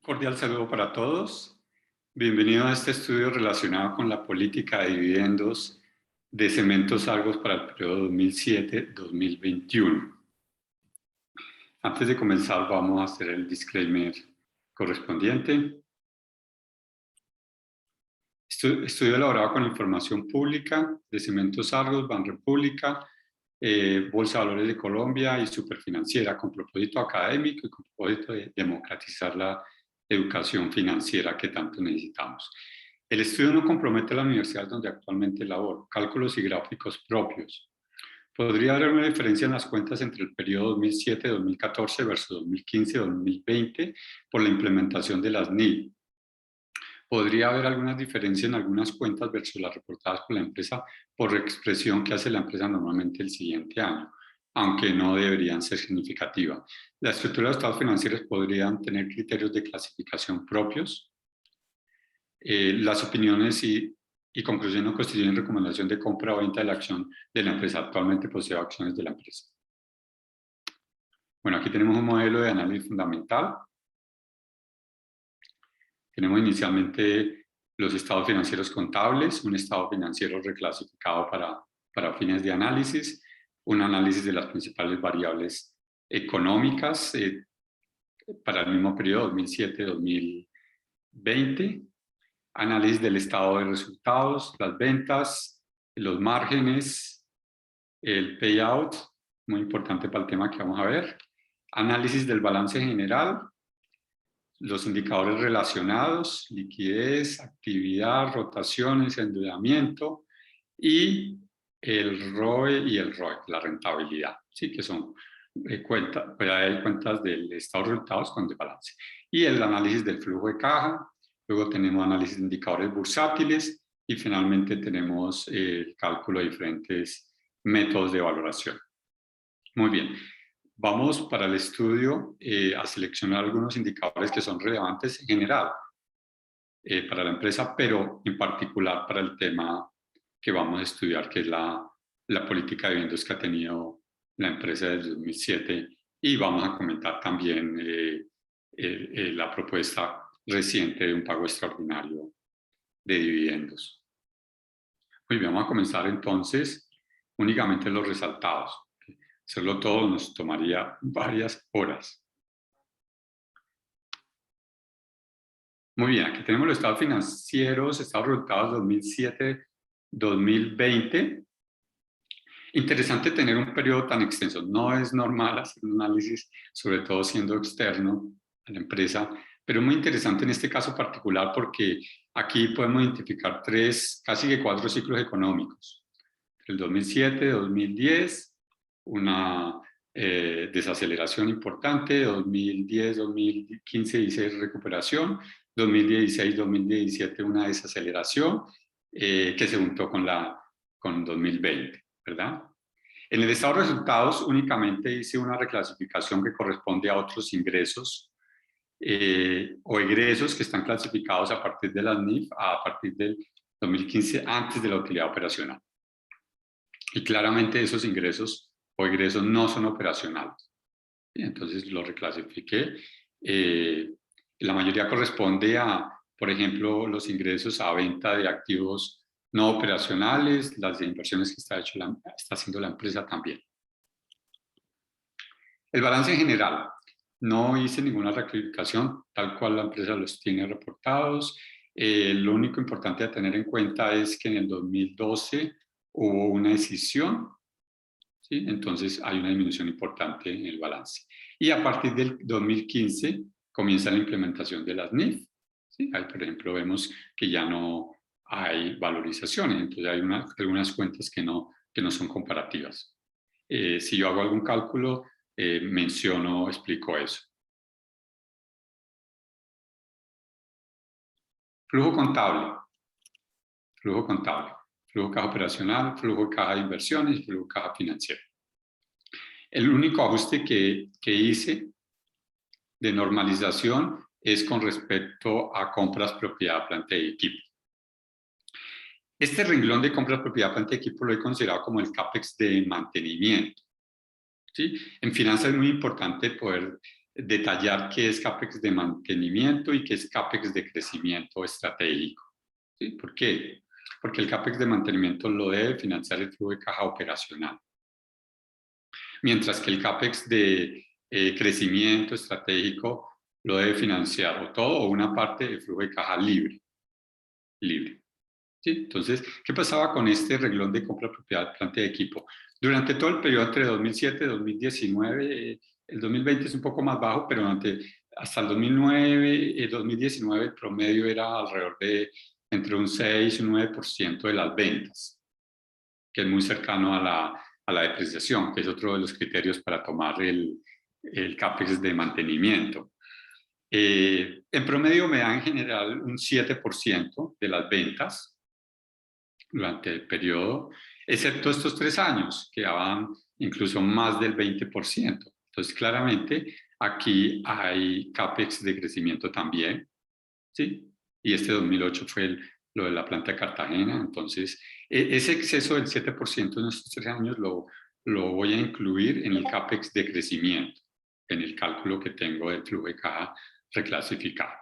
Cordial saludo para todos. Bienvenido a este estudio relacionado con la política de dividendos de Cementos Argos para el periodo 2007-2021. Antes de comenzar, vamos a hacer el disclaimer correspondiente. Estudio elaborado con información pública de Cementos Argos, Banrepública, Bolsa de Valores de Colombia y Superfinanciera, con propósito académico y con propósito de democratizar la educación financiera que tanto necesitamos. El estudio no compromete a la universidad donde actualmente laboro, cálculos y gráficos propios. Podría haber una diferencia en las cuentas entre el periodo 2007-2014 versus 2015-2020 por la implementación de las NIF. Podría haber algunas diferencias en algunas cuentas versus las reportadas por la empresa por expresión que hace la empresa normalmente el siguiente año, aunque no deberían ser significativas. La estructura de los estados financieros podrían tener criterios de clasificación propios. Las opiniones y conclusiones no constituyen recomendación de compra o venta de la acción de la empresa. Actualmente poseo acciones de la empresa. Bueno, aquí tenemos un modelo de análisis fundamental. Tenemos inicialmente los estados financieros contables, un estado financiero reclasificado para fines de análisis, un análisis de las principales variables económicas para el mismo periodo 2007-2020, análisis del estado de resultados, las ventas, los márgenes, el payout, muy importante para el tema que vamos a ver, análisis del balance general, los indicadores relacionados, liquidez, actividad, rotaciones, endeudamiento y el ROE y el ROIC, la rentabilidad, ¿sí? Que son cuentas del estado de resultados con desbalance. Y el análisis del flujo de caja, luego tenemos análisis de indicadores bursátiles y finalmente tenemos el cálculo de diferentes métodos de valoración. Muy bien. Vamos para el estudio a seleccionar algunos indicadores que son relevantes en general para la empresa, pero en particular para el tema que vamos a estudiar, que es la política de dividendos que ha tenido la empresa desde 2007, y vamos a comentar también la propuesta reciente de un pago extraordinario de dividendos. Muy bien, vamos a comenzar entonces únicamente los resaltados. Hacerlo todo nos tomaría varias horas. Muy bien, aquí tenemos los estados financieros, estados resultados 2007-2020. Interesante tener un periodo tan extenso. No es normal hacer un análisis, sobre todo siendo externo a la empresa, pero muy interesante en este caso particular porque aquí podemos identificar casi que 4 ciclos económicos. El 2007-2010, una desaceleración importante, 2010-2015 dice recuperación, 2016-2017 una desaceleración que se juntó con 2020, ¿verdad? En el estado de resultados únicamente hice una reclasificación que corresponde a otros ingresos o egresos que están clasificados a partir de las NIF a partir del 2015 antes de la utilidad operacional. Y claramente esos ingresos o egresos no son operacionales. Y entonces lo reclasifiqué. La mayoría corresponde a, por ejemplo, los ingresos a venta de activos no operacionales, las de inversiones que está haciendo la empresa también. El balance general. No hice ninguna reclasificación, tal cual la empresa los tiene reportados. Lo único importante a tener en cuenta es que en el 2012 hubo una escisión, ¿sí? Entonces hay una disminución importante en el balance. Y a partir del 2015 comienza la implementación de las NIF, ¿sí? Ahí, por ejemplo, vemos que ya no hay valorizaciones, entonces hay algunas cuentas que no son comparativas. Si yo hago algún cálculo, explico eso. Flujo contable. Flujo contable. Flujo caja operacional, flujo caja de inversiones y flujo caja financiera. El único ajuste que hice de normalización es con respecto a compras, propiedad, planta y equipo. Este renglón de compras, propiedad, planta y equipo lo he considerado como el CAPEX de mantenimiento, ¿sí? En finanzas es muy importante poder detallar qué es CAPEX de mantenimiento y qué es CAPEX de crecimiento estratégico. ¿Sí? ¿Por qué? Porque el CAPEX de mantenimiento lo debe financiar el flujo de caja operacional, mientras que el CAPEX de crecimiento estratégico lo debe financiar o todo o una parte del flujo de caja libre. ¿Sí? Entonces, ¿qué pasaba con este reglón de compra propiedad, planta de equipo? Durante todo el periodo entre 2007 y 2019, el 2020 es un poco más bajo, pero hasta el 2009, 2019 el promedio era alrededor de entre un 6 y un 9% de las ventas, que es muy cercano a la depreciación, que es otro de los criterios para tomar el CAPEX de mantenimiento. En promedio me da en general un 7% de las ventas durante el periodo, excepto estos 3 años, que daban incluso más del 20%. Entonces, claramente, aquí hay CAPEX de crecimiento también, ¿sí? Y este 2008 fue lo de la planta de Cartagena. Entonces, ese exceso del 7% en estos 3 años lo voy a incluir en el CAPEX de crecimiento, en el cálculo que tengo del flujo de caja reclasificado.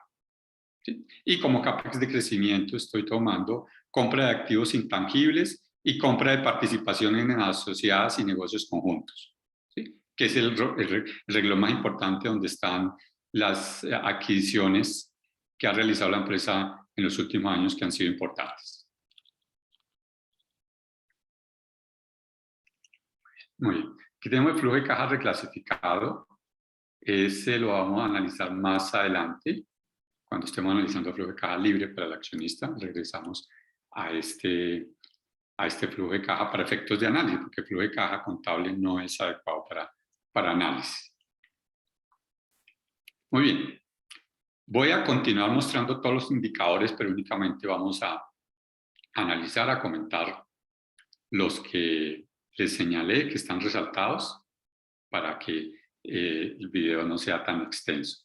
¿Sí? Y como CAPEX de crecimiento estoy tomando compra de activos intangibles y compra de participación en asociadas y negocios conjuntos, ¿sí? Que es el renglón más importante donde están las adquisiciones que ha realizado la empresa en los últimos años que han sido importantes. Muy bien. Aquí tenemos el flujo de caja reclasificado. Ese lo vamos a analizar más adelante. Cuando estemos analizando el flujo de caja libre para el accionista, regresamos a este flujo de caja para efectos de análisis, porque el flujo de caja contable no es adecuado para análisis. Muy bien. Voy a continuar mostrando todos los indicadores, pero únicamente vamos a analizar, a comentar los que les señalé que están resaltados para que el video no sea tan extenso.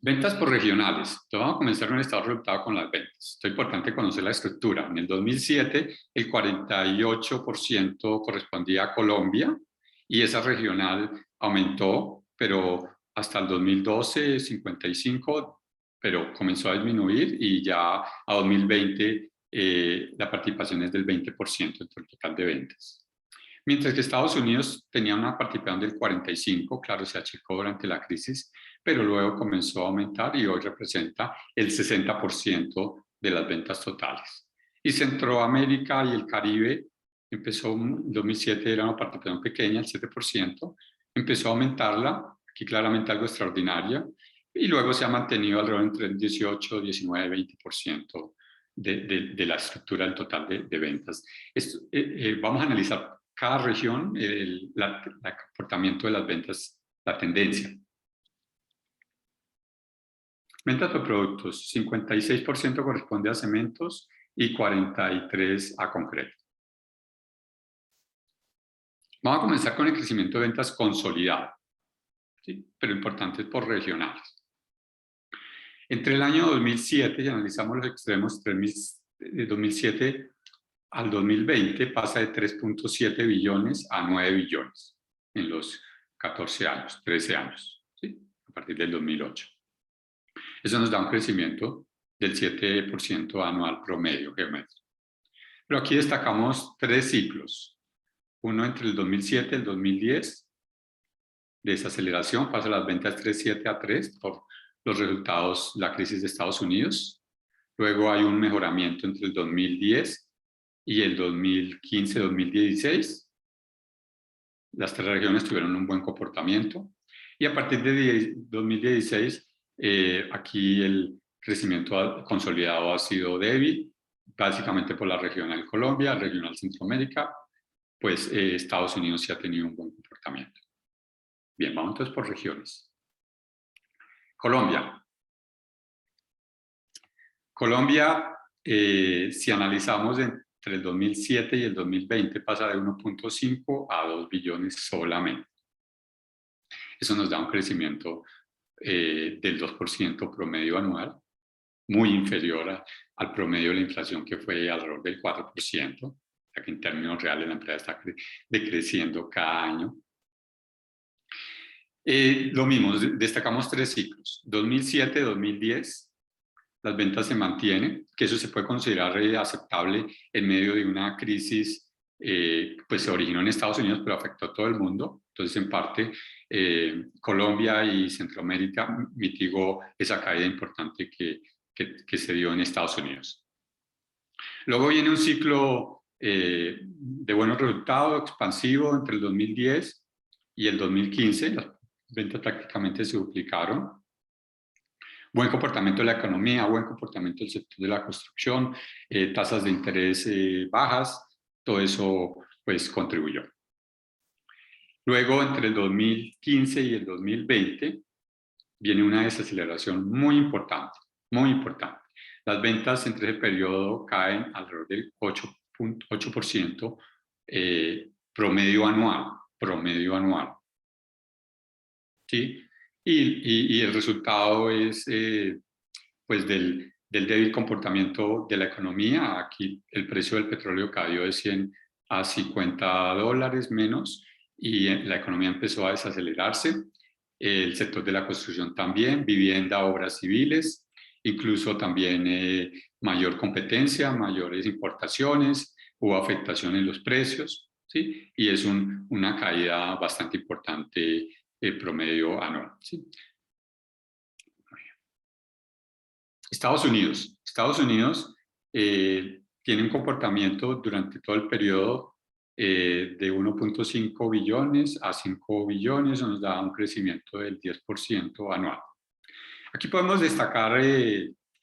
Ventas por regionales. Entonces vamos a comenzar con el estado de resultado con las ventas. Es importante conocer la estructura. En el 2007, el 48% correspondía a Colombia y esa regional aumentó, pero hasta el 2012, 55%, pero comenzó a disminuir y ya a 2020 la participación es del 20% entre el total de ventas. Mientras que Estados Unidos tenía una participación del 45%, claro, se achicó durante la crisis, pero luego comenzó a aumentar y hoy representa el 60% de las ventas totales. Y Centroamérica y el Caribe empezó en 2007, era una participación pequeña, el 7%, empezó a aumentarla, aquí claramente algo extraordinario, y luego se ha mantenido alrededor entre el 18, 19, 20% de la estructura del total de ventas. Vamos a analizar cada región, el comportamiento de las ventas, la tendencia. Ventas por productos, 56% corresponde a cementos y 43% a concreto. Vamos a comenzar con el crecimiento de ventas consolidado, ¿sí? Pero importante por regionales. Entre el año 2007, y analizamos los extremos, de 2007 al 2020 pasa de 3.7 billones a 9 billones en los 14 años, 13 años, ¿sí? A partir del 2008. Eso nos da un crecimiento del 7% anual promedio geométrico. Pero aquí destacamos 3 ciclos. Uno entre el 2007 y el 2010, desaceleración, pasa las ventas 3.7 a 3 por los resultados, la crisis de Estados Unidos. Luego hay un mejoramiento entre el 2010 y el 2015-2016. Las 3 regiones tuvieron un buen comportamiento. Y a partir de 2016, aquí el crecimiento consolidado ha sido débil, básicamente por la regional Colombia, regional Centroamérica, pues Estados Unidos sí ha tenido un buen comportamiento. Bien, vamos entonces por regiones. Colombia. Colombia, si analizamos entre el 2007 y el 2020, pasa de 1.5 a 2 billones solamente. Eso nos da un crecimiento del 2% promedio anual. muy inferior al promedio de la inflación, que fue alrededor del 4%, o sea que en términos reales la empresa está decreciendo cada año. Lo mismo, destacamos 3 ciclos, 2007-2010, las ventas se mantienen, que eso se puede considerar aceptable en medio de una crisis, pues se originó en Estados Unidos, pero afectó a todo el mundo. Entonces, en parte, Colombia y Centroamérica mitigó esa caída importante que se dio en Estados Unidos. Luego viene un ciclo de buenos resultados, expansivo, entre el 2010 y el 2015. Las ventas prácticamente se duplicaron. Buen comportamiento de la economía, buen comportamiento del sector de la construcción, tasas de interés bajas, todo eso pues contribuyó. Luego, entre el 2015 y el 2020, viene una desaceleración muy importante, muy importante. Las ventas entre ese periodo caen alrededor del 8% promedio anual. ¿Sí? Y el resultado es pues del débil comportamiento de la economía. Aquí el precio del petróleo cayó de 100 a $50 menos y la economía empezó a desacelerarse. El sector de la construcción también, vivienda, obras civiles, incluso también mayor competencia, mayores importaciones, hubo afectación en los precios, ¿sí? Y es una caída bastante importante promedio anual, ¿sí? Estados Unidos tiene un comportamiento durante todo el periodo de 1.5 billones a 5 billones, nos da un crecimiento del 10% anual. Aquí podemos destacar,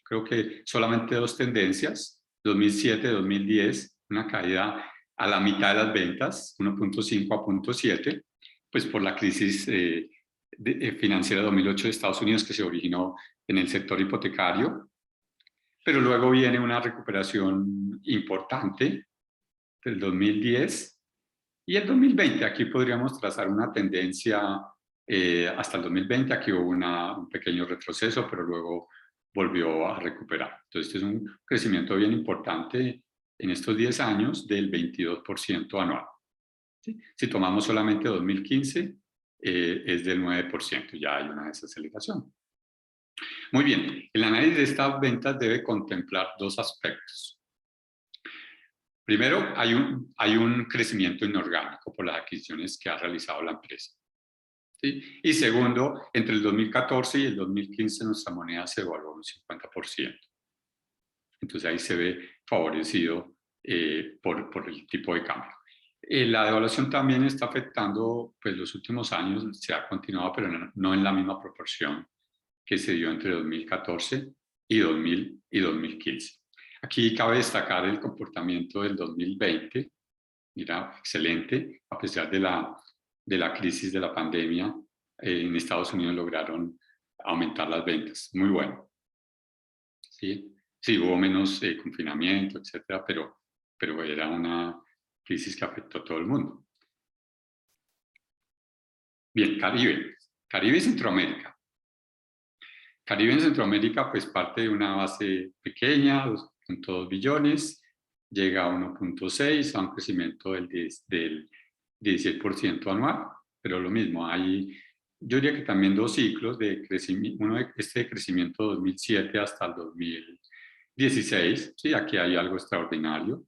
creo que solamente 2 tendencias, 2007-2010, una caída a la mitad de las ventas, 1.5 a 0.7, pues por la crisis financiera de 2008 de Estados Unidos que se originó en el sector hipotecario, pero luego viene una recuperación importante del 2010 y el 2020. Aquí podríamos trazar una tendencia hasta el 2020, aquí hubo un pequeño retroceso, pero luego volvió a recuperar. Entonces, este es un crecimiento bien importante en estos 10 años del 22% anual. ¿Sí? Si tomamos solamente 2015, es del 9%, ya hay una desaceleración. Muy bien, el análisis de estas ventas debe contemplar 2 aspectos. Primero, hay un crecimiento inorgánico por las adquisiciones que ha realizado la empresa. ¿Sí? Y segundo, entre el 2014 y el 2015 nuestra moneda se devaluó un 50%. Entonces ahí se ve favorecido por el tipo de cambio. La devaluación también está afectando, pues los últimos años se ha continuado, pero no en la misma proporción que se dio entre 2014 y 2015. Aquí cabe destacar el comportamiento del 2020, mira, excelente, a pesar de la crisis de la pandemia, en Estados Unidos lograron aumentar las ventas, muy bueno. Sí, sí hubo menos confinamiento, etcétera, pero era una crisis que afectó a todo el mundo. Bien, Caribe y Centroamérica. Caribe en Centroamérica pues parte de una base pequeña, 2.2 billones, llega a 1.6, a un crecimiento del 16% anual, pero lo mismo, yo diría que también 2 ciclos de crecimiento, uno de crecimiento 2007 hasta el 2016, sí, aquí hay algo extraordinario.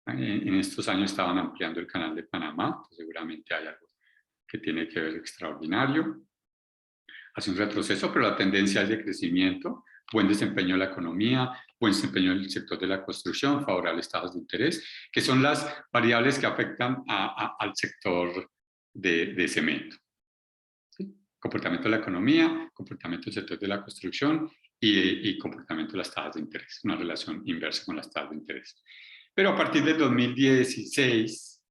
En estos años estaban ampliando el canal de Panamá, seguramente hay algo que tiene que ver extraordinario. Hace un retroceso, pero la tendencia es de crecimiento, buen desempeño de la economía, buen desempeño del sector de la construcción, favorables tasas de interés, que son las variables que afectan al sector de cemento. ¿Sí? Comportamiento de la economía, comportamiento del sector de la construcción y comportamiento de las tasas de interés, una relación inversa con las tasas de interés. Pero a partir del 2016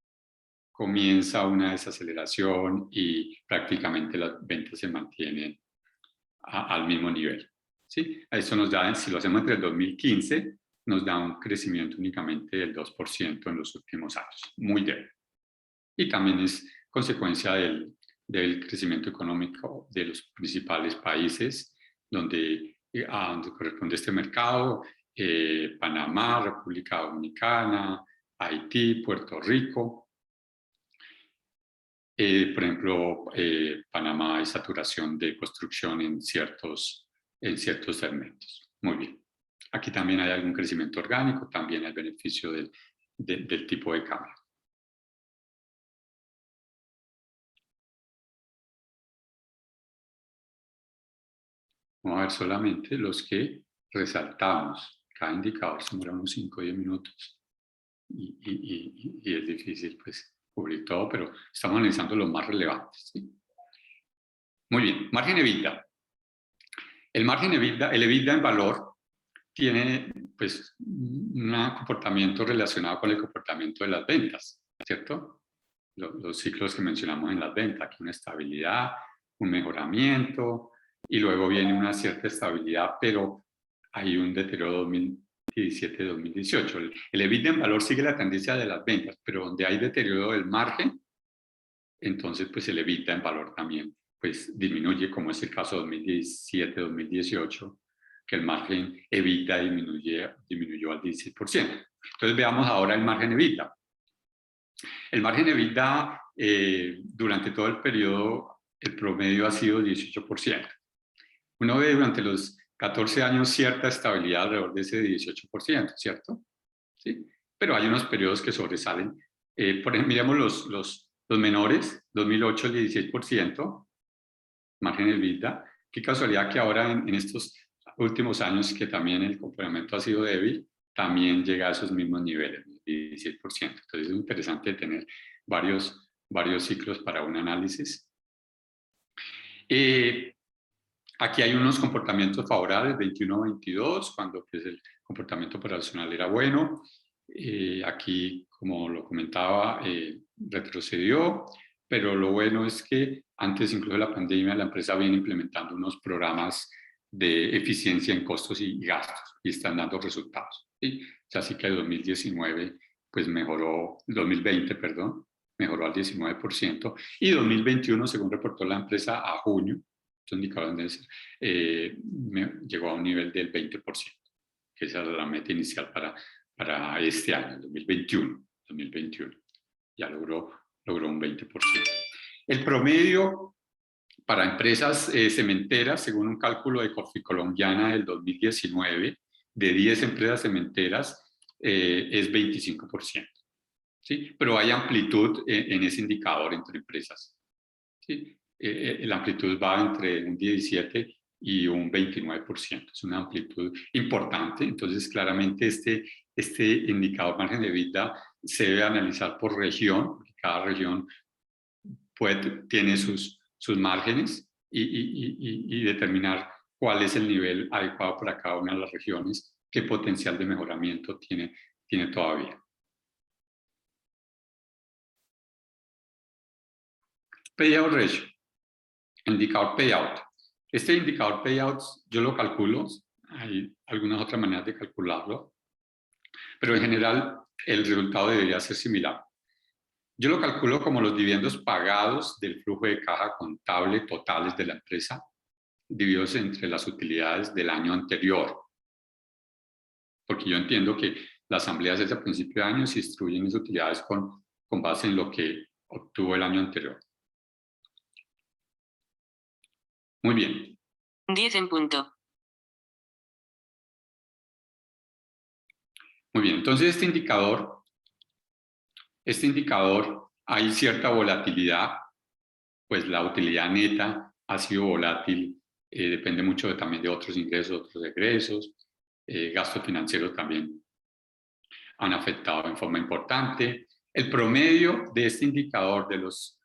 comienza una desaceleración y prácticamente las ventas se mantienen al mismo nivel. ¿Sí? Eso nos da, si lo hacemos entre el 2015, nos da un crecimiento únicamente del 2% en los últimos años, muy débil. Y también es consecuencia del crecimiento económico de los principales países, donde a donde corresponde este mercado, Panamá, República Dominicana, Haití, Puerto Rico. Por ejemplo, Panamá hay saturación de construcción en ciertos segmentos. Muy bien. Aquí también hay algún crecimiento orgánico, también hay beneficio del tipo de cambio. Vamos a ver solamente los que resaltamos. Cada indicador se demora unos 5 o 10 minutos y es difícil pues, cubrir todo, pero estamos analizando los más relevantes. ¿Sí? Muy bien, margen EBITDA. El margen EBITDA, el EBITDA en valor, tiene pues, un comportamiento relacionado con el comportamiento de las ventas, ¿cierto? Los ciclos que mencionamos en las ventas, aquí una estabilidad, un mejoramiento, y luego viene una cierta estabilidad, pero hay un deterioro 2017-2018. El EBITDA en valor sigue la tendencia de las ventas, pero donde hay deterioro del margen, entonces pues el EBITDA en valor también pues disminuye, como es el caso 2017-2018, que el margen EBITDA disminuyó al 16%. Entonces veamos ahora el margen EBITDA. El margen EBITDA durante todo el periodo, el promedio ha sido 18%. Uno ve durante los 14 años cierta estabilidad alrededor de ese 18%, ¿cierto? ¿Sí? Pero hay unos periodos que sobresalen. Por ejemplo, miremos los menores, 2008 el 16%, margen EBITDA. Qué casualidad que ahora en estos últimos años que también el complemento ha sido débil, también llega a esos mismos niveles, 16%. Entonces es interesante tener varios ciclos para un análisis. Aquí hay unos comportamientos favorables, 21-22, cuando pues, el comportamiento operacional era bueno. Aquí, como lo comentaba, retrocedió, pero lo bueno es que antes incluso de la pandemia la empresa viene implementando unos programas de eficiencia en costos y gastos y están dando resultados. ¿Sí? O sea, así que el 2019 pues mejoró, 2020, perdón, mejoró al 19% y 2021, según reportó la empresa a junio, indicadores, llegó a un nivel del 20%, que esa era la meta inicial para este año, 2021. Ya logró un 20%. El promedio para empresas cementeras, según un cálculo de Colombiana del 2019, de 10 empresas cementeras, es 25%. ¿Sí? Pero hay amplitud en ese indicador entre empresas. ¿Sí? La amplitud va entre un 17 y un 29%. Es una amplitud importante. Entonces, claramente este indicador margen de EBITDA se debe analizar por región, porque cada región tiene sus márgenes y determinar cuál es el nivel adecuado para cada una de las regiones, qué potencial de mejoramiento tiene todavía. Payout ratio. Indicador payout. Este indicador payout yo lo calculo, hay algunas otras maneras de calcularlo, pero en general el resultado debería ser similar. Yo lo calculo como los dividendos pagados del flujo de caja contable totales de la empresa, divididos entre las utilidades del año anterior. Porque yo entiendo que las asambleas desde el principio de año se distribuyen esas utilidades con base en lo que obtuvo el año anterior. Muy bien. 10 en punto. Muy bien, entonces este indicador hay cierta volatilidad, pues la utilidad neta ha sido volátil, depende mucho también de otros ingresos, otros egresos, gastos financieros también han afectado en forma importante. El promedio de este indicador de los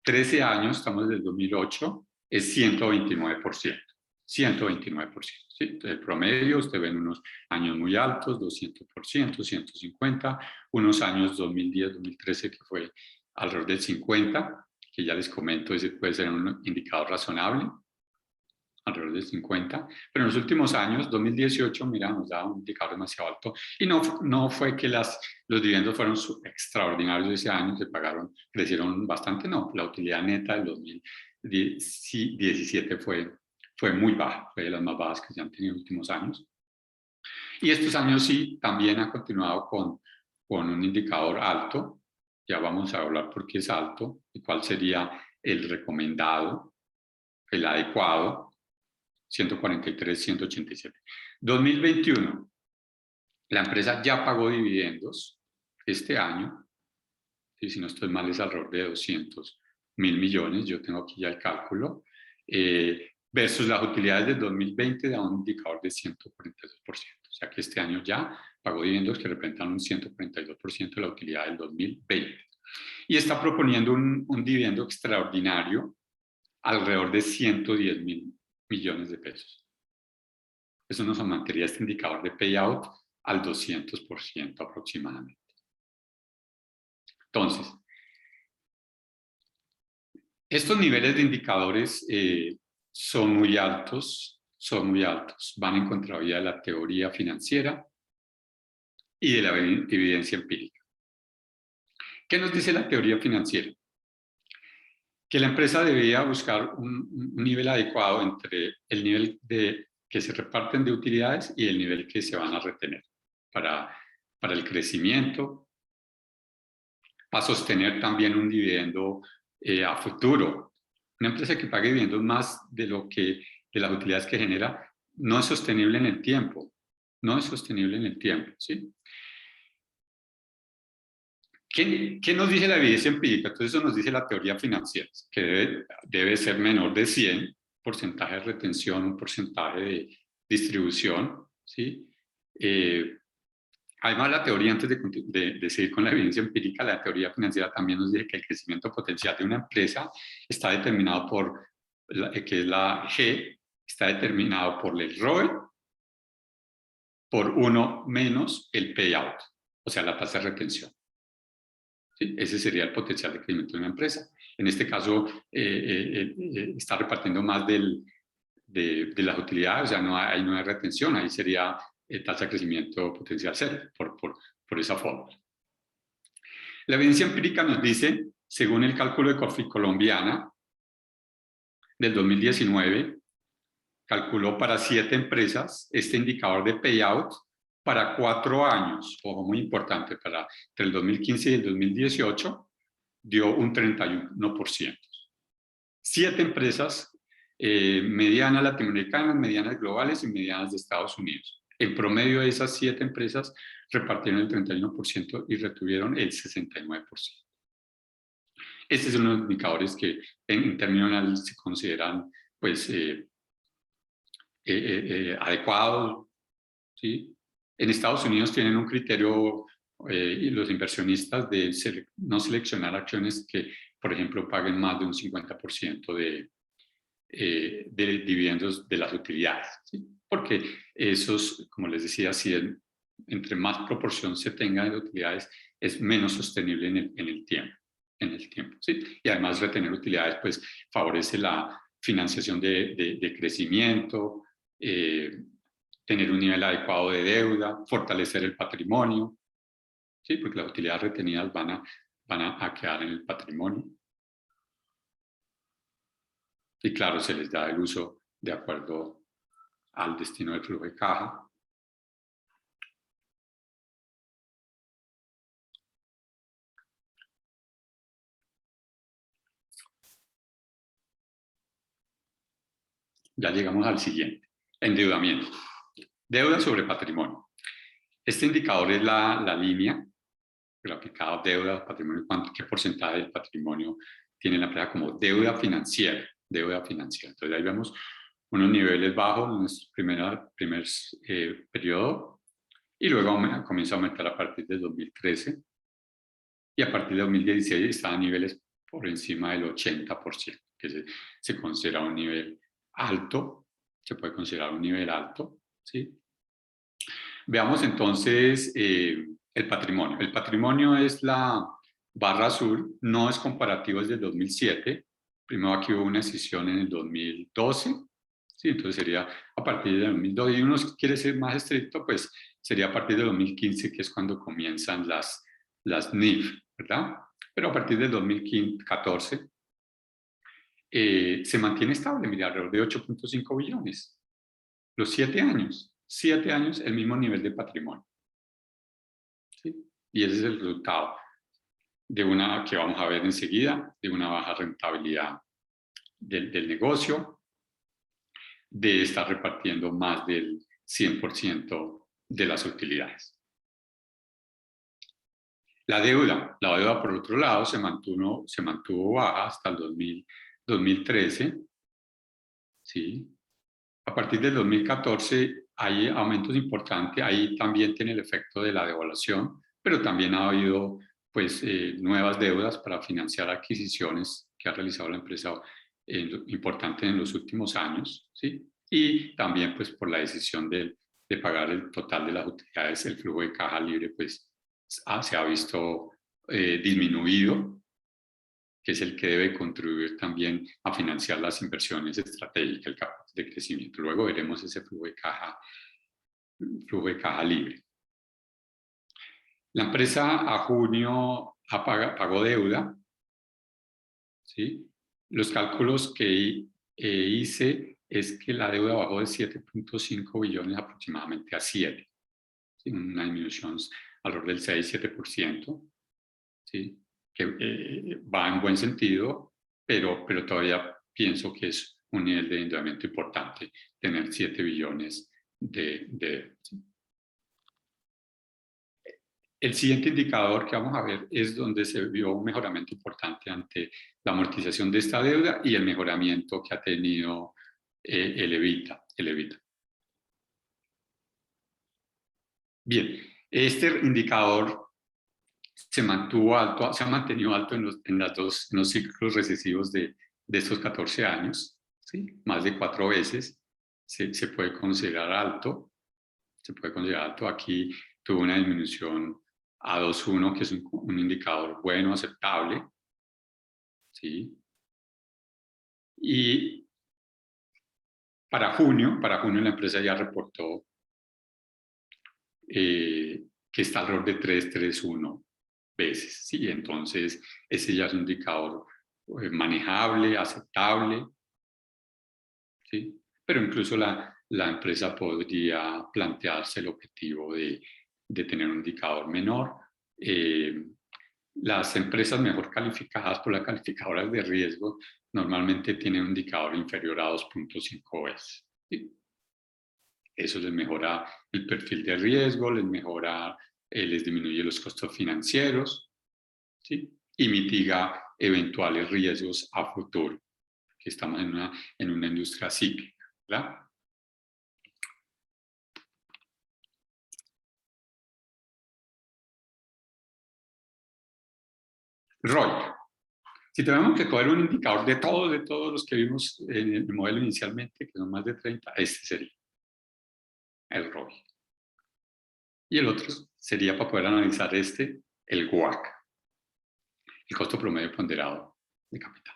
13 años, estamos desde el 2008, es 129%. 129%. ¿Sí? Entonces, el promedio, usted ve en unos años muy altos, 200%, 150%, unos años 2010, 2013, que fue alrededor del 50%, que ya les comento, ese puede ser un indicador razonable, alrededor del 50%, pero en los últimos años, 2018, mira, nos da un indicador demasiado alto, y no fue que los dividendos fueron extraordinarios ese año, crecieron bastante, no, la utilidad neta del 2017 fue fue muy baja, fue de las más bajas que se han tenido en los últimos años. Y estos años sí, también ha continuado con un indicador alto. Ya vamos a hablar por qué es alto y cuál sería el recomendado, el adecuado, 143, 187. 2021, la empresa ya pagó dividendos este año, y si no estoy mal es alrededor de 200.000 millones, yo tengo aquí ya el cálculo, versus las utilidades del 2020 da un indicador de 142%. O sea que este año ya pagó dividendos que representan un 142% de la utilidad del 2020. Y está proponiendo un dividendo extraordinario alrededor de 110.000 millones de pesos. Eso nos aumentaría este indicador de payout al 200% aproximadamente. Entonces, estos niveles de indicadores son muy altos, van en contravía de la teoría financiera y de la evidencia empírica. ¿Qué nos dice la teoría financiera? Que la empresa debería buscar un nivel adecuado entre el nivel que se reparten de utilidades y el nivel que se van a retener para el crecimiento, para sostener también un dividendo a futuro. Una empresa que pague dividendos más de las utilidades que genera no es sostenible en el tiempo, no es sostenible en el tiempo, ¿sí? ¿Qué nos dice la evidencia empírica? Entonces eso nos dice la teoría financiera, que debe ser menor de 100, porcentaje de retención, un porcentaje de distribución, ¿sí? Además, la teoría, antes de seguir con la evidencia empírica, la teoría financiera también nos dice que el crecimiento potencial de una empresa está determinado por, que es la G, está determinado por el ROE, por 1 menos el payout, o sea, la tasa de retención. ¿Sí? Ese sería el potencial de crecimiento de una empresa. En este caso, está repartiendo más de las utilidades, o sea, ahí no hay retención, ahí sería tasa de crecimiento potencial cero, por esa fórmula. La evidencia empírica nos dice, según el cálculo de Corfi Colombiana del 2019, calculó para 7 empresas este indicador de payout para 4 años, ojo, muy importante, entre el 2015 y el 2018, dio un 31%. 7 empresas medianas latinoamericanas, medianas globales y medianas de Estados Unidos. En promedio de esas 7 empresas repartieron el 31% y retuvieron el 69%. Estos son los indicadores que en términos generales se consideran pues, adecuados, ¿sí? En Estados Unidos tienen un criterio y los inversionistas de no seleccionar acciones que, por ejemplo, paguen más de un 50% de dividendos de las utilidades, ¿sí? Porque esos, como les decía, si entre más proporción se tenga de utilidades, es menos sostenible en el tiempo. ¿Sí? Y además retener utilidades pues favorece la financiación de crecimiento, tener un nivel adecuado de deuda, fortalecer el patrimonio, ¿sí? Porque las utilidades retenidas van a quedar en el patrimonio. Y claro, se les da el uso de acuerdo al destino del flujo de caja. Ya llegamos al siguiente, endeudamiento. Deuda sobre patrimonio. Este indicador es la línea graficada deuda, patrimonio, qué porcentaje del patrimonio tiene la empresa como deuda financiera. Entonces ahí vemos unos niveles bajos en nuestro primer periodo y luego comienza a aumentar a partir del 2013 y a partir de 2016 está a niveles por encima del 80%, que se considera un nivel alto, se puede considerar un nivel alto, ¿sí? Veamos entonces el patrimonio. El patrimonio es la barra azul, no es comparativo desde el 2007. Primero aquí hubo una escisión en el 2012, ¿sí? Entonces sería a partir del 2012. Y uno quiere ser más estricto, pues sería a partir del 2015, que es cuando comienzan las NIF, ¿verdad? Pero a partir del 2014 se mantiene estable, mira, alrededor de 8.5 billones. Los 7 años, el mismo nivel de patrimonio. ¿Sí? Y ese es el resultado de una que vamos a ver enseguida, de una baja rentabilidad del negocio, de estar repartiendo más del 100% de las utilidades. La deuda por otro lado se mantuvo baja hasta el 2013, ¿sí? A partir del 2014 hay aumentos importantes, ahí también tiene el efecto de la devaluación, pero también ha habido pues, nuevas deudas para financiar adquisiciones que ha realizado la empresa importante en los últimos años, ¿sí? Y también pues, por la decisión de pagar el total de las utilidades, el flujo de caja libre pues, se ha visto disminuido, que es el que debe contribuir también a financiar las inversiones estratégicas, el capital de crecimiento. Luego veremos ese flujo de caja libre. La empresa a junio pagó deuda, ¿sí? Los cálculos que hice es que la deuda bajó de 7.5 billones aproximadamente a 7, ¿sí? Una disminución alrededor del 6-7%, ¿sí? Que va en buen sentido, pero todavía pienso que es un nivel de endeudamiento importante tener 7 billones de. El siguiente indicador que vamos a ver es donde se vio un mejoramiento importante ante la amortización de esta deuda y el mejoramiento que ha tenido el EBITDA. Bien, este indicador se ha mantenido alto en los ciclos recesivos de estos 14 años, ¿sí? Más de 4 veces se puede considerar alto. Aquí tuvo una disminución a 2.1, que es un indicador bueno, aceptable, ¿sí? Y para junio la empresa ya reportó que está alrededor de 3.1 veces, ¿sí? Entonces, ese ya es un indicador manejable, aceptable, ¿sí? Pero incluso la empresa podría plantearse el objetivo de tener un indicador menor. Las empresas mejor calificadas por las calificadoras de riesgo normalmente tienen un indicador inferior a 2.5 veces, ¿sí? Eso les mejora el perfil de riesgo, les disminuye los costos financieros, ¿sí? Y mitiga eventuales riesgos a futuro, que estamos en una industria cíclica, ¿verdad? ROI. Si tenemos que coger un indicador de todos los que vimos en el modelo inicialmente, que son más de 30, este sería el ROI. Y el otro sería, para poder analizar el WACC, el costo promedio ponderado de capital.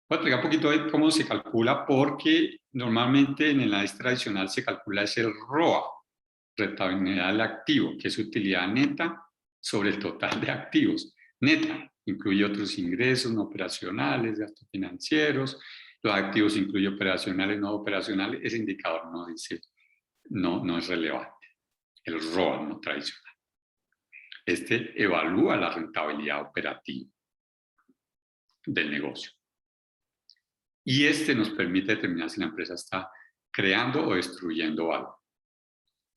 Voy a explicar un poquito de cómo se calcula, porque normalmente en el análisis tradicional se calcula el ROA, rentabilidad del activo, que es utilidad neta sobre el total de activos. Neta incluye otros ingresos no operacionales, gastos financieros, los activos incluye operacionales, no operacionales. Ese indicador no es relevante. El ROA no tradicional. Este evalúa la rentabilidad operativa del negocio. Y este nos permite determinar si la empresa está creando o destruyendo algo.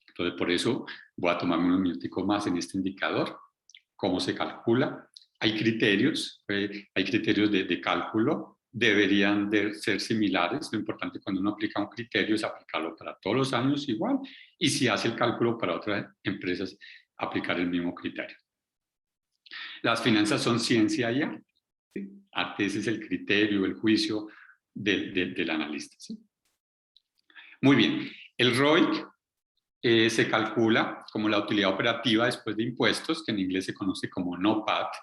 Entonces, por eso voy a tomarme unos minuticos más en este indicador. ¿Cómo se calcula? Hay criterios de cálculo, deberían de ser similares. Lo importante cuando uno aplica un criterio es aplicarlo para todos los años igual, y si hace el cálculo para otras empresas, aplicar el mismo criterio. Las finanzas son ciencia y arte. ¿Sí? Arte, ese es el criterio, el juicio del analista. ¿Sí? Muy bien. El ROIC se calcula como la utilidad operativa después de impuestos, que en inglés se conoce como NOPAT,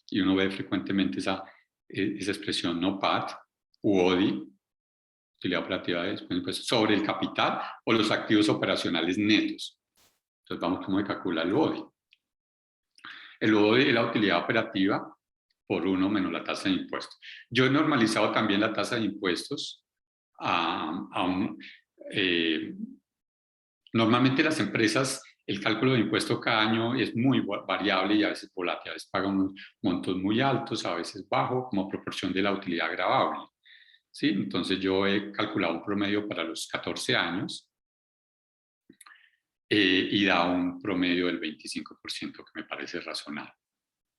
y uno ve frecuentemente esa expresión NOPAT, UODI, utilidad operativa después de impuestos, sobre el capital o los activos operacionales netos. Entonces vamos cómo se calcula el UODI. El UODI es la utilidad operativa por 1 menos la tasa de impuestos. Yo he normalizado también la tasa de impuestos normalmente las empresas, el cálculo de impuestos cada año es muy variable y a veces volátil. A veces pagan unos montos muy altos, a veces bajos, como proporción de la utilidad gravable. ¿Sí? Entonces yo he calculado un promedio para los 14 años y da un promedio del 25% que me parece razonable.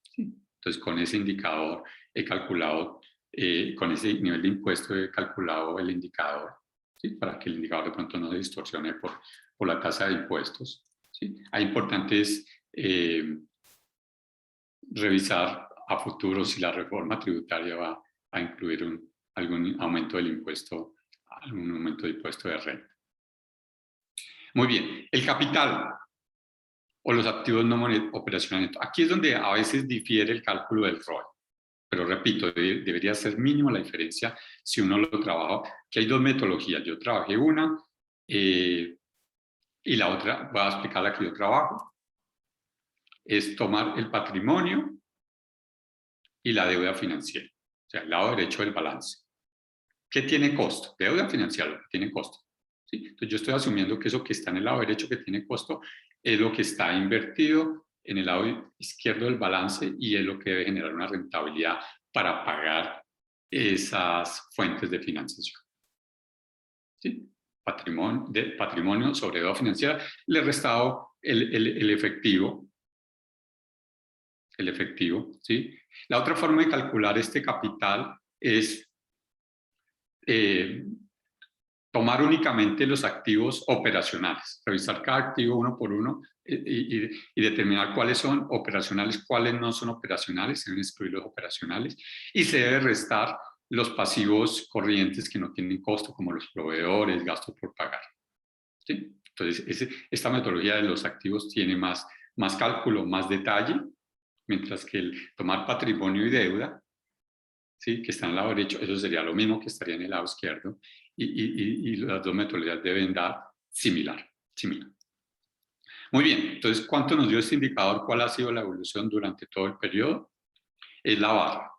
¿Sí? Entonces con ese indicador he calculado, con ese nivel de impuesto he calculado el indicador, ¿sí? Para que el indicador de pronto no se distorsione por la tasa de impuestos. ¿Sí? Hay importantes revisar a futuro si la reforma tributaria va a incluir algún aumento del impuesto, algún aumento de impuesto de renta. Muy bien, el capital o los activos no operacionales. Aquí es donde a veces difiere el cálculo del ROE. Pero repito, debería ser mínimo la diferencia si uno lo trabaja, que hay dos metodologías. Yo trabajé una y la otra, voy a explicar la que yo trabajo, es tomar el patrimonio y la deuda financiera, o sea, el lado derecho del balance. ¿Qué tiene costo? Deuda financiera, lo que tiene costo. ¿Sí? Entonces yo estoy asumiendo que eso que está en el lado derecho que tiene costo es lo que está invertido en el lado izquierdo del balance y es lo que debe generar una rentabilidad para pagar esas fuentes de financiación. ¿Sí? Patrimonio sobre deuda financiera, le he restado el efectivo. El efectivo, ¿sí? La otra forma de calcular este capital es tomar únicamente los activos operacionales, revisar cada activo uno por uno y determinar cuáles son operacionales, cuáles no son operacionales, se deben excluir los operacionales y se debe restar los pasivos corrientes que no tienen costo, como los proveedores, gastos por pagar. ¿Sí? Entonces, esta metodología de los activos tiene más cálculo, más detalle, mientras que el tomar patrimonio y deuda, ¿sí? Que está en el lado derecho, eso sería lo mismo que estaría en el lado izquierdo, y las dos metodologías deben dar similar. Muy bien, entonces, ¿cuánto nos dio este indicador? ¿Cuál ha sido la evolución durante todo el periodo? Es la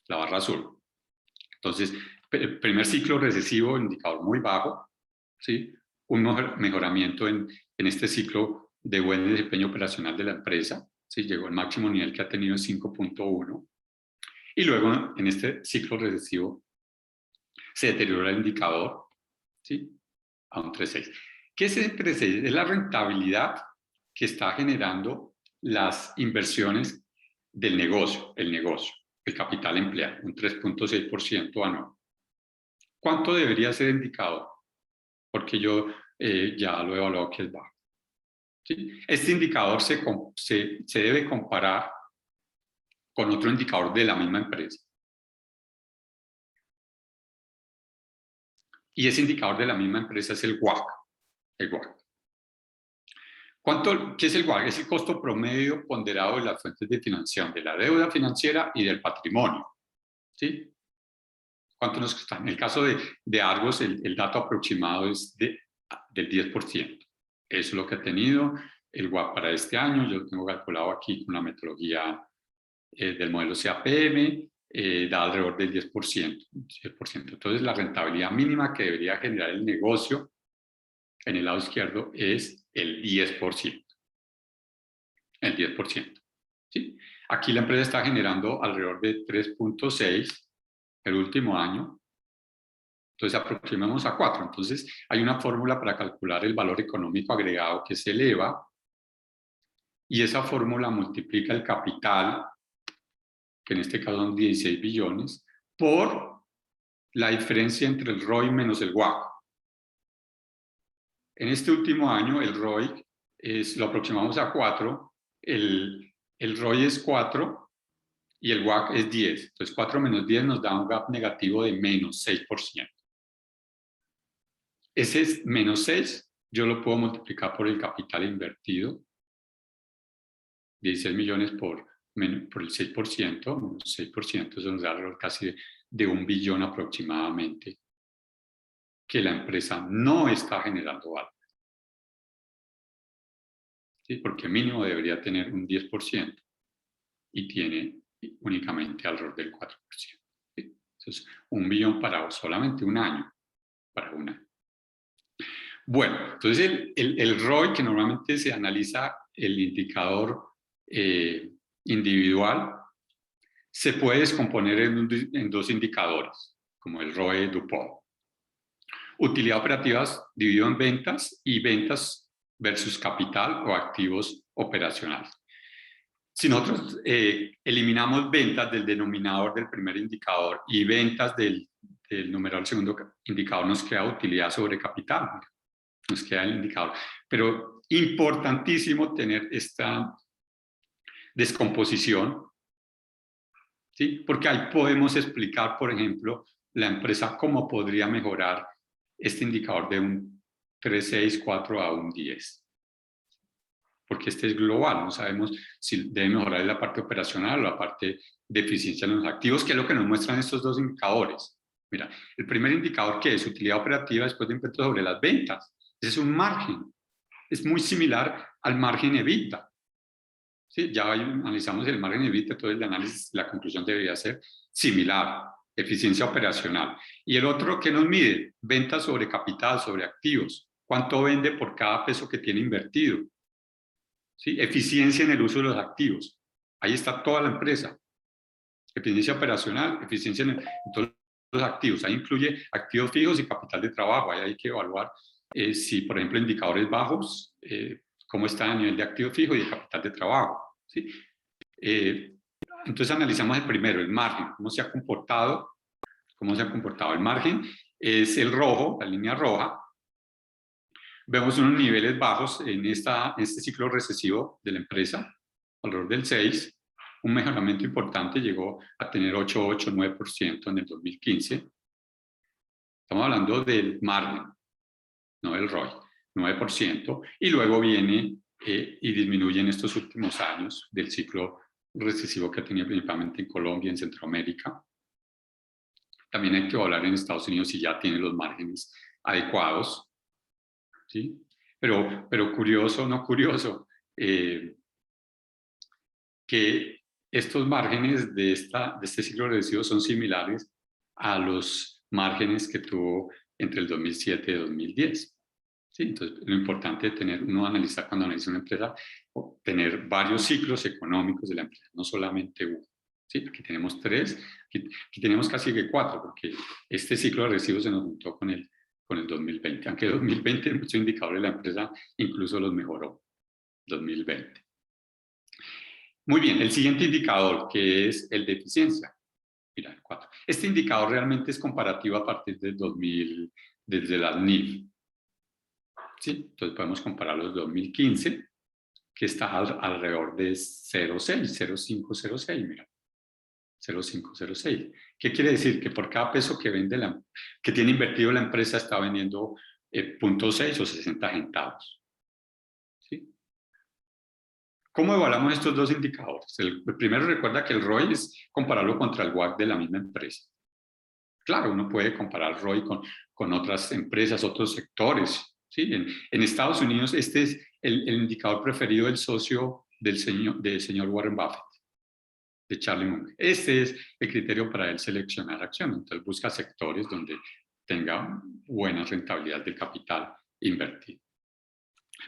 barra azul. Entonces, el primer ciclo recesivo, indicador muy bajo, ¿sí? Un mejoramiento en este ciclo de buen desempeño operacional de la empresa, ¿sí? Llegó al máximo nivel que ha tenido 5.1, y luego en este ciclo recesivo se deteriora el indicador, ¿sí? A un 3.6. ¿Qué es el 3.6? Es la rentabilidad que está generando las inversiones del negocio, el capital empleado, un 3.6% anual. ¿Cuánto debería ser el indicador? Porque yo ya lo he evaluado que es bajo. ¿Sí? Este indicador se debe comparar con otro indicador de la misma empresa. Y ese indicador de la misma empresa es el WACC. ¿Qué es el WACC? Es el costo promedio ponderado de las fuentes de financiación, de la deuda financiera y del patrimonio. ¿Sí? ¿Cuánto nos cuesta? En el caso de Argos, el dato aproximado es del 10%. Eso es lo que ha tenido el WACC para este año. Yo lo tengo calculado aquí con la metodología del modelo CAPM, da alrededor del 10%. Entonces, la rentabilidad mínima que debería generar el negocio en el lado izquierdo es el 10%. El 10%. ¿Sí? Aquí la empresa está generando alrededor de 3.6 el último año. Entonces aproximamos a 4. Entonces hay una fórmula para calcular el valor económico agregado que se eleva y esa fórmula multiplica el capital, que en este caso son 16 billones, por la diferencia entre el ROI menos el WACC. En este último año el ROI lo aproximamos a 4, el ROI es 4 y el WACC es 10. Entonces 4 menos 10 nos da un gap negativo de menos 6%. Ese es menos 6, yo lo puedo multiplicar por el capital invertido, 16 millones por el 6%, menos 6%, eso nos da alrededor casi de 1 billón aproximadamente, que la empresa no está generando valor. ¿Sí? Porque mínimo debería tener un 10% y tiene ¿sí? Únicamente alrededor del 4%. ¿Sí? Eso es 1 billón para solamente un año, para un año. Bueno, entonces el ROI, que normalmente se analiza el indicador individual, se puede descomponer en 2 indicadores, como el ROE DuPont. Utilidad operativa dividido en ventas y ventas versus capital o activos operacionales. Si nosotros eliminamos ventas del denominador del primer indicador y ventas del numerador del segundo indicador, nos queda utilidad sobre capital, nos queda el indicador. Pero importantísimo tener esta descomposición, ¿sí? Porque ahí podemos explicar, por ejemplo, la empresa cómo podría mejorar este indicador de un 3,6, 4 a un 10. Porque este es global, no sabemos si debe mejorar la parte operacional o la parte de eficiencia en los activos, que es lo que nos muestran estos 2 indicadores. Mira, el primer indicador, que es utilidad operativa después de impuestos sobre las ventas, ese es un margen, es muy similar al margen EBITDA. ¿Sí? Ya analizamos el margen EBITDA, todo el análisis, la conclusión debería ser similar, eficiencia operacional. Y el otro, ¿qué nos mide? Ventas sobre capital, sobre activos. ¿Cuánto vende por cada peso que tiene invertido? ¿Sí? Eficiencia en el uso de los activos. Ahí está toda la empresa. Eficiencia operacional, eficiencia en todos los activos. Ahí incluye activos fijos y capital de trabajo. Ahí hay que evaluar si, por ejemplo, indicadores bajos, cómo está a nivel de activo fijo y de capital de trabajo. ¿Sí? Entonces analizamos el primero, el margen, cómo se ha comportado el margen. Es el rojo, la línea roja. Vemos unos niveles bajos en este ciclo recesivo de la empresa, alrededor del 6. Un mejoramiento importante, llegó a tener 8,8, 9% en el 2015. Estamos hablando del margen, no del ROI, 9%. Y luego viene y disminuye en estos últimos años del ciclo recesivo que ha tenido principalmente en Colombia y en Centroamérica. También hay que hablar en Estados Unidos si ya tiene los márgenes adecuados. ¿Sí? Pero curioso, no curioso, que estos márgenes de este ciclo recesivo son similares a los márgenes que tuvo entre el 2007 y 2010. ¿Sí? Entonces, lo importante de cuando analiza una empresa, tener varios ciclos económicos de la empresa, no solamente uno. ¿Sí? Aquí tenemos 3, aquí tenemos casi que 4, porque este ciclo de recesivo se nos juntó con el 2020, aunque 2020 muchos indicadores de la empresa incluso los mejoró, 2020. Muy bien, el siguiente indicador, que es el de eficiencia. Mira, el 4. Este indicador realmente es comparativo a partir del 2000, desde la NIF. ¿Sí? Entonces podemos comparar los 2015, que está alrededor de 0,6, 0,506, mira. 0,506. ¿Qué quiere decir? Que por cada peso que que tiene invertido la empresa está vendiendo 0,6 o 60 centavos. ¿Sí? ¿Cómo evaluamos estos 2 indicadores? El primero, recuerda que el ROI es compararlo contra el WACC de la misma empresa. Claro, uno puede comparar ROI con otras empresas, otros sectores. ¿Sí? En Estados Unidos este es el indicador preferido del socio del señor Warren Buffett, de Charlie Munger. Este es el criterio para él seleccionar acciones. Entonces busca sectores donde tenga buena rentabilidad del capital invertido.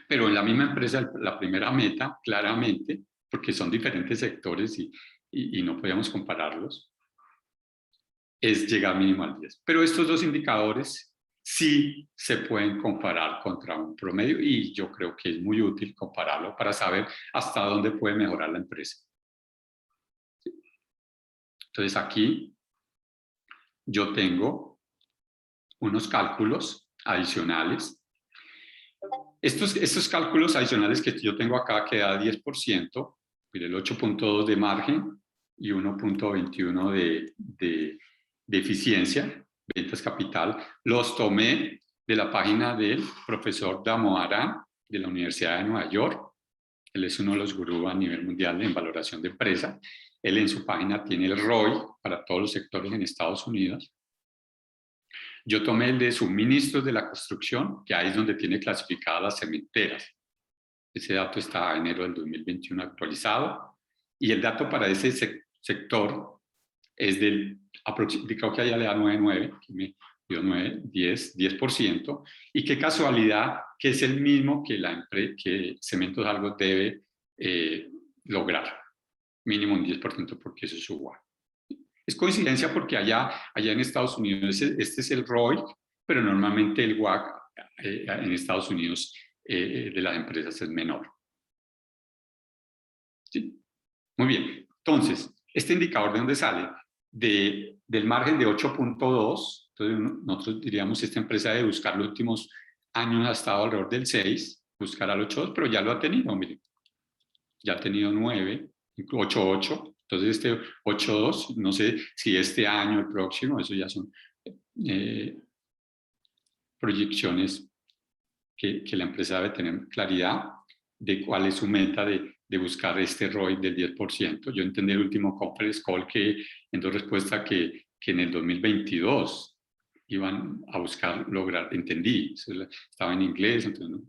Pero en la misma empresa, la primera meta, claramente, porque son diferentes sectores y no podíamos compararlos, es llegar mínimo al 10. Pero estos 2 indicadores sí se pueden comparar contra un promedio y yo creo que es muy útil compararlo para saber hasta dónde puede mejorar la empresa. Entonces aquí yo tengo unos cálculos adicionales. Estos cálculos adicionales que yo tengo acá, que da 10%, mire, el 8,2 de margen y 1,21 de eficiencia, ventas capital, los tomé de la página del profesor Damodaran de la Universidad de Nueva York. Él es uno de los gurús a nivel mundial en valoración de empresa. Él en su página tiene el ROI para todos los sectores en Estados Unidos. Yo tomé el de suministros de la construcción, que ahí es donde tiene clasificadas las cementeras. Ese dato está a enero del 2021 actualizado. Y el dato para ese sector es creo que allá le da 9,9, que me dio 9, 10%, y qué casualidad que es el mismo que Cementos Algo debe lograr, mínimo un 10% porque eso es su WACC. Es coincidencia porque allá en Estados Unidos este es el ROIC, pero normalmente el WACC en Estados Unidos de las empresas es menor. ¿Sí? Muy bien. Entonces, este indicador, ¿de dónde sale? Del margen de 8.2. Entonces, nosotros diríamos, esta empresa de buscar los últimos años ha estado alrededor del 6, buscar al 8.2, pero ya lo ha tenido, miren. Ya ha tenido 9, 8.8. Entonces, este 8.2, no sé si este año, el próximo, eso ya son proyecciones que la empresa debe tener claridad de cuál es su meta de buscar este ROI del 10%. Yo entendí el último conference call que en dos respuestas que en el 2022 iban a buscar lograr, entendí, estaba en inglés, entonces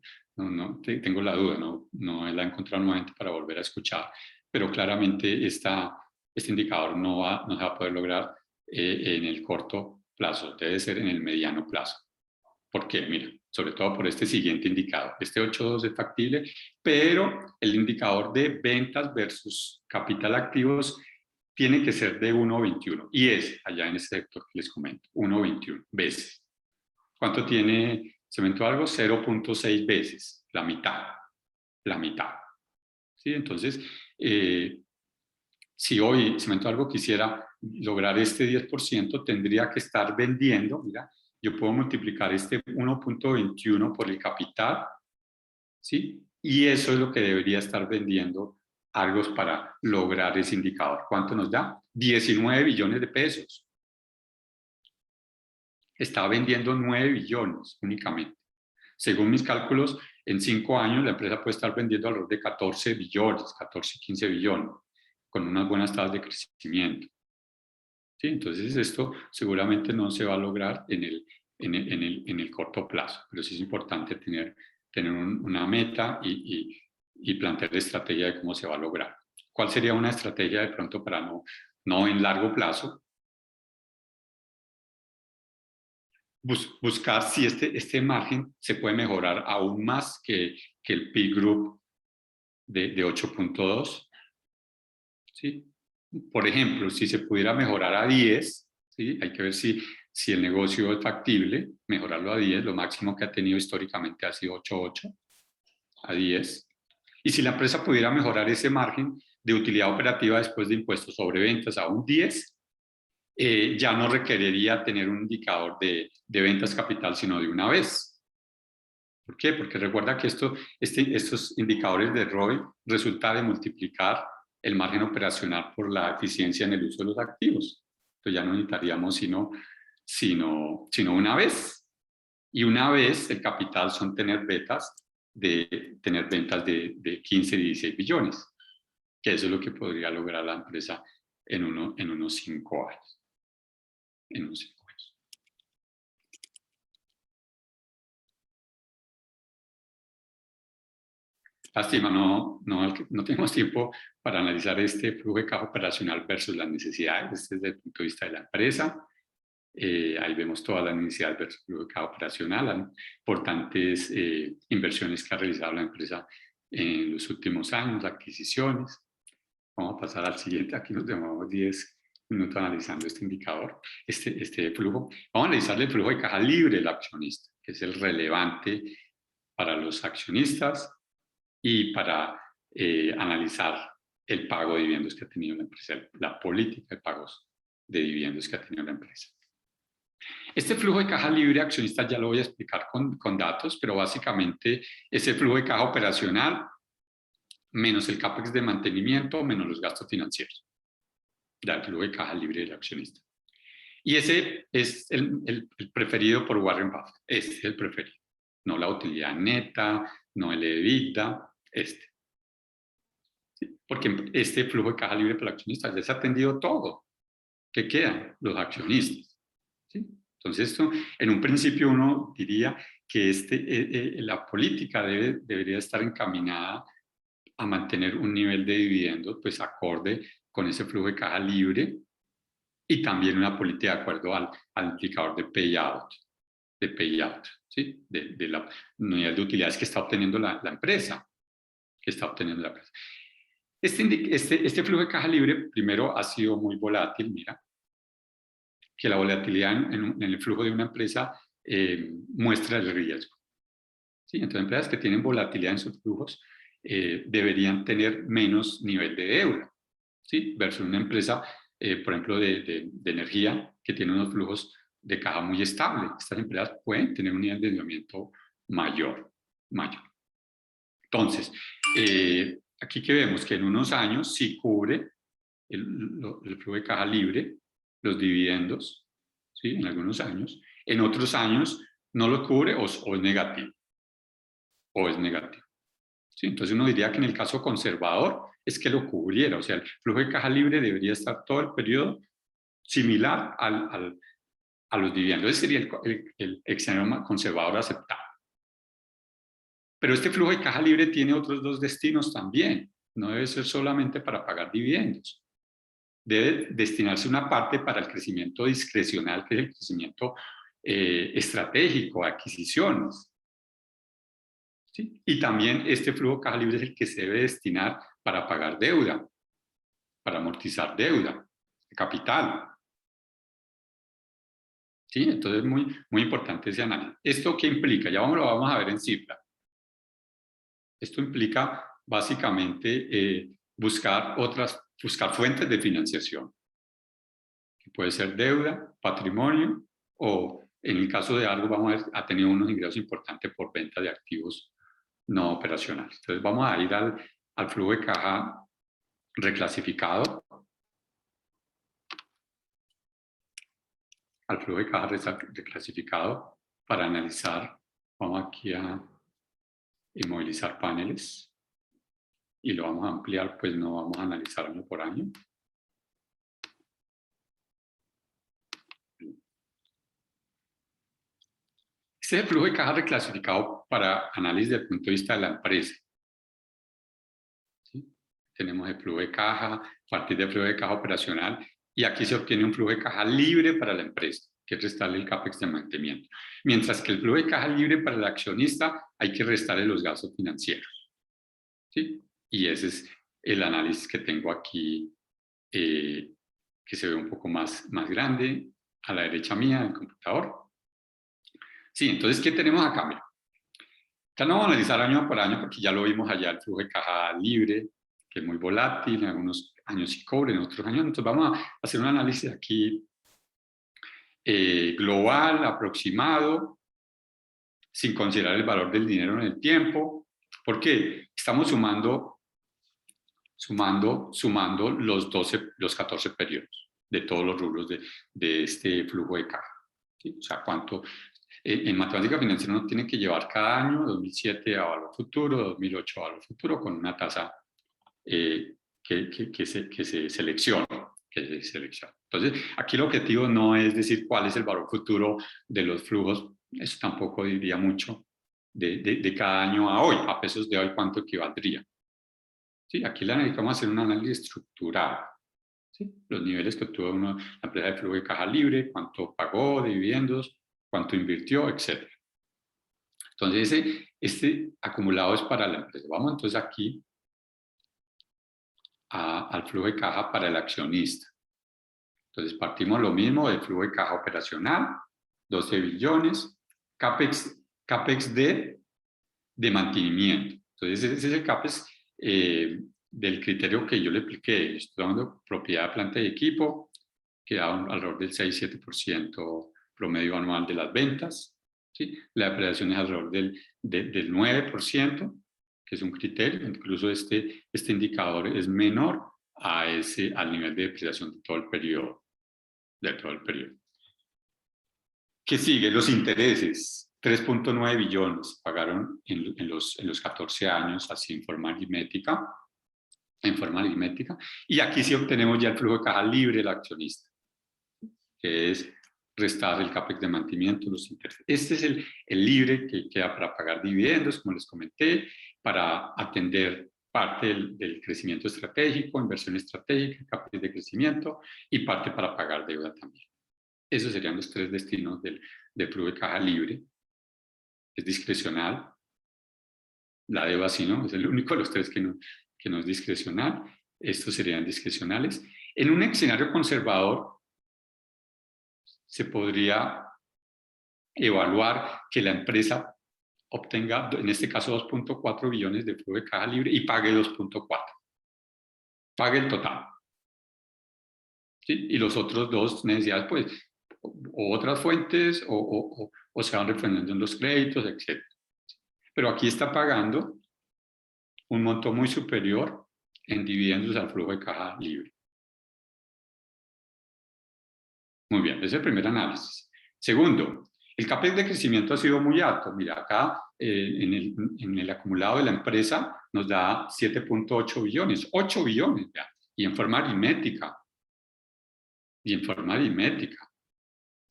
tengo la duda, no la he encontrado nuevamente para volver a escuchar, pero claramente este indicador no se va a poder lograr en el corto plazo, debe ser en el mediano plazo. ¿Por qué? Mira, sobre todo por este siguiente indicador. Este 8.2 es factible, pero el indicador de ventas versus capital activos tiene que ser de 1.21 y es, allá en este sector que les comento, 1.21 veces. ¿Cuánto tiene Cemento Algo? 0.6 veces, la mitad. La mitad. ¿Sí? Entonces, si hoy Cemento Algo quisiera lograr este 10%, tendría que estar vendiendo, mira, yo puedo multiplicar este 1.21 por el capital, ¿sí? Y eso es lo que debería estar vendiendo Argos para lograr ese indicador. ¿Cuánto nos da? 19 billones de pesos. Está vendiendo 9 billones únicamente. Según mis cálculos, en 5 años la empresa puede estar vendiendo alrededor de 14 billones, 14, 15 billones, con unas buenas tasas de crecimiento. ¿Sí? Entonces esto seguramente no se va a lograr en el corto plazo, pero sí es importante tener una meta y plantear la estrategia de cómo se va a lograr. ¿Cuál sería una estrategia de pronto para no en largo plazo? Buscar si este margen se puede mejorar aún más que el P Group de 8.2. ¿Sí? Por ejemplo, si se pudiera mejorar a 10, ¿sí? Hay que ver si el negocio es factible, mejorarlo a 10, lo máximo que ha tenido históricamente ha sido 8.8, a 10. Y si la empresa pudiera mejorar ese margen de utilidad operativa después de impuestos sobre ventas a un 10, ya no requeriría tener un indicador de ventas capital, sino de una vez. ¿Por qué? Porque recuerda que estos indicadores de ROI resulta de multiplicar el margen operacional por la eficiencia en el uso de los activos. Entonces ya no necesitaríamos sino una vez. Y una vez el capital son tener ventas de 15, 16 billones, que eso es lo que podría lograr la empresa en unos 5 años. En unos 5 años. Lástima, no tenemos tiempo para analizar este flujo de caja operacional versus las necesidades desde el punto de vista de la empresa. Ahí vemos todas las necesidades versus el flujo de caja operacional, las importantes inversiones que ha realizado la empresa en los últimos años, adquisiciones. Vamos a pasar al siguiente. Aquí nos demoramos 10 minutos analizando este indicador, este flujo. Vamos a analizar el flujo de caja libre del accionista, que es el relevante para los accionistas y para analizar el pago de dividendos que ha tenido la empresa, la política de pagos de dividendos que ha tenido la empresa. Este flujo de caja libre accionista ya lo voy a explicar con datos, pero básicamente es el flujo de caja operacional menos el CAPEX de mantenimiento, menos los gastos financieros. Ya el flujo de caja libre del accionista. Y ese es el preferido por Warren Buffett. Este es el preferido. No la utilidad neta, no el EBITDA, este. ¿Sí? Porque este flujo de caja libre para el accionista ya se ha atendido todo. ¿Qué quedan? Los accionistas. ¿Sí? Entonces, esto, en un principio uno diría que la política debería estar encaminada a mantener un nivel de dividendos pues acorde con ese flujo de caja libre y también una política de acuerdo al indicador de payout, ¿sí? De la unidad de utilidades que está obteniendo la empresa. Este flujo de caja libre, primero, ha sido muy volátil. Mira, que la volatilidad en el flujo de una empresa muestra el riesgo. ¿Sí? Entonces, empresas que tienen volatilidad en sus flujos deberían tener menos nivel de deuda, ¿sí? Versus una empresa, por ejemplo, de energía, que tiene unos flujos de caja muy estables. Estas empresas pueden tener un nivel de endeudamiento mayor. Entonces, aquí que vemos que en unos años sí cubre el flujo de caja libre, los dividendos, ¿sí? En algunos años. En otros años no lo cubre o es negativo. ¿Sí? Entonces uno diría que en el caso conservador es que lo cubriera, o sea, el flujo de caja libre debería estar todo el periodo similar a los dividendos. Ese sería el escenario conservador aceptable. Pero este flujo de caja libre tiene otros dos destinos también. No debe ser solamente para pagar dividendos. Debe destinarse una parte para el crecimiento discrecional, que es el crecimiento estratégico, adquisiciones. ¿Sí? Y también este flujo de caja libre es el que se debe destinar para pagar deuda, para amortizar deuda, capital. ¿Sí? Entonces es muy importante ese análisis. ¿Esto qué implica? Ya lo vamos a ver en cifra. Esto implica básicamente buscar fuentes de financiación, que puede ser deuda, patrimonio, o en el caso de algo vamos a tener unos ingresos importantes por venta de activos no operacionales. Entonces vamos a ir al flujo de caja reclasificado, reclasificado para analizar. Vamos aquí a inmovilizar paneles y lo vamos a ampliar, pues no vamos a analizar año por año. Este es el flujo de caja reclasificado para análisis desde el punto de vista de la empresa. ¿Sí? Tenemos el flujo de caja, a partir del flujo de caja operacional, y aquí se obtiene un flujo de caja libre para la empresa, que es restarle el CAPEX de mantenimiento. Mientras que el flujo de caja libre para el accionista hay que restarle los gastos financieros. ¿Sí? Y ese es el análisis que tengo aquí, que se ve un poco más grande, a la derecha mía del computador. Sí, entonces, ¿qué tenemos acá? Mira, ya no vamos a analizar año por año porque ya lo vimos allá, el flujo de caja libre, que es muy volátil, en algunos años sí cobre, en otros años. Entonces vamos a hacer un análisis aquí global, aproximado, sin considerar el valor del dinero en el tiempo. ¿Por qué? Estamos sumando los 14 periodos de todos los rubros de este flujo de caja. ¿Sí? O sea, cuánto... En matemática financiera uno tiene que llevar cada año, 2007 a valor futuro, 2008 a valor futuro, con una tasa que se selecciona. Entonces, aquí el objetivo no es decir cuál es el valor futuro de los flujos, eso tampoco diría mucho, de cada año a hoy, a pesos de hoy, cuánto equivaldría. ¿Sí? Aquí le necesitamos hacer un análisis estructurado. ¿Sí? Los niveles que obtuvo la empresa de flujo de caja libre, cuánto pagó de dividendos, cuánto invirtió, etc. Entonces, este acumulado es para la empresa. Vamos entonces aquí al flujo de caja para el accionista. Entonces, partimos lo mismo del flujo de caja operacional, 12 billones, CAPEX de mantenimiento. Entonces, ese es el CAPEX del criterio que yo le expliqué. Estoy dando propiedad de planta y equipo, que da alrededor del 6-7% promedio anual de las ventas. ¿Sí? La depreciación es alrededor del 9%, que es un criterio. Incluso este indicador es menor al nivel de depreciación de todo el periodo. ¿Qué sigue? Los intereses. 3.9 billones pagaron en los 14 años, así en forma aritmética. Y aquí sí obtenemos ya el flujo de caja libre del accionista, que es restar el CAPEX de mantenimiento, los intereses. Este es el libre que queda para pagar dividendos, como les comenté, para atender parte del crecimiento estratégico, inversión estratégica, capital de crecimiento y parte para pagar deuda también. Esos serían los tres destinos del flujo de caja libre. Es discrecional. La deuda sí, ¿no? Es el único de los tres que no es discrecional. Estos serían discrecionales. En un escenario conservador se podría evaluar que la empresa obtenga, en este caso, 2.4 billones de flujo de caja libre y pague 2.4. Pague el total. ¿Sí? Y los otros dos necesidades, pues, o otras fuentes, o se van refrendando en los créditos, etc. Pero aquí está pagando un monto muy superior en dividendos al flujo de caja libre. Muy bien, ese es el primer análisis. Segundo, el CAPEX de crecimiento ha sido muy alto. Mira, acá en el acumulado de la empresa nos da 7.8 billones, 8 billones, ya, y en forma aritmética.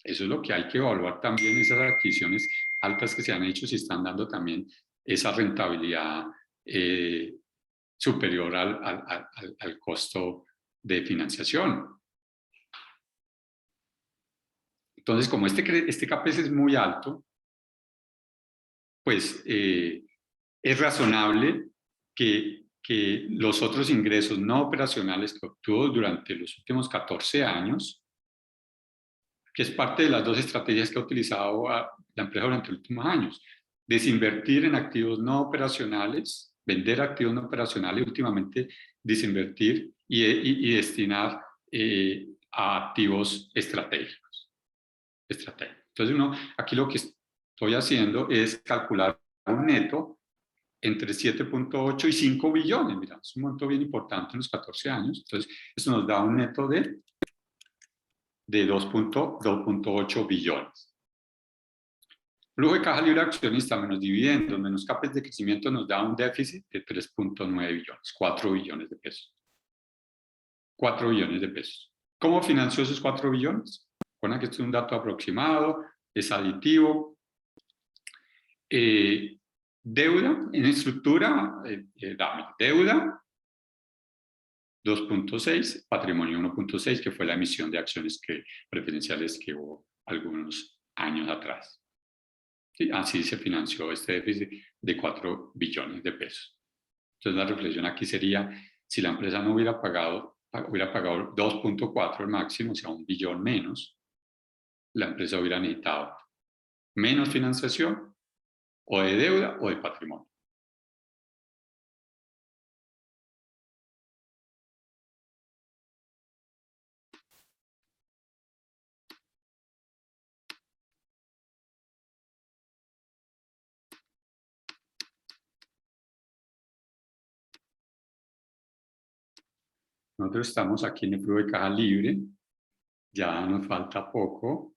Eso es lo que hay que evaluar también, esas adquisiciones altas que se han hecho, si están dando también esa rentabilidad superior al costo de financiación. Entonces, como este CAPEX es muy alto, pues es razonable que los otros ingresos no operacionales que obtuvo durante los últimos 14 años, que es parte de las dos estrategias que ha utilizado la empresa durante los últimos años, desinvertir en activos no operacionales, vender activos no operacionales y últimamente desinvertir y destinar a activos estratégicos. Entonces aquí lo que estoy haciendo es calcular un neto entre 7.8 y 5 billones. Mira, es un monto bien importante en los 14 años. Entonces, eso nos da un neto de 2.8 billones. Flujo de caja libre accionista menos dividendos menos CAPEX de crecimiento nos da un déficit de 3.9 billones, 4 billones de pesos. 4 billones de pesos. ¿Cómo financió esos 4 billones? Recuerden que esto es un dato aproximado, es aditivo. Deuda en estructura, deuda 2.6, patrimonio 1.6, que fue la emisión de acciones preferenciales que hubo algunos años atrás. ¿Sí? Así se financió este déficit de 4 billones de pesos. Entonces la reflexión aquí sería, si la empresa no hubiera pagado 2.4 al máximo, o sea, 1 billón menos, la empresa hubiera necesitado menos financiación o de deuda o de patrimonio. Nosotros estamos aquí en el flujo de caja libre, ya nos falta poco,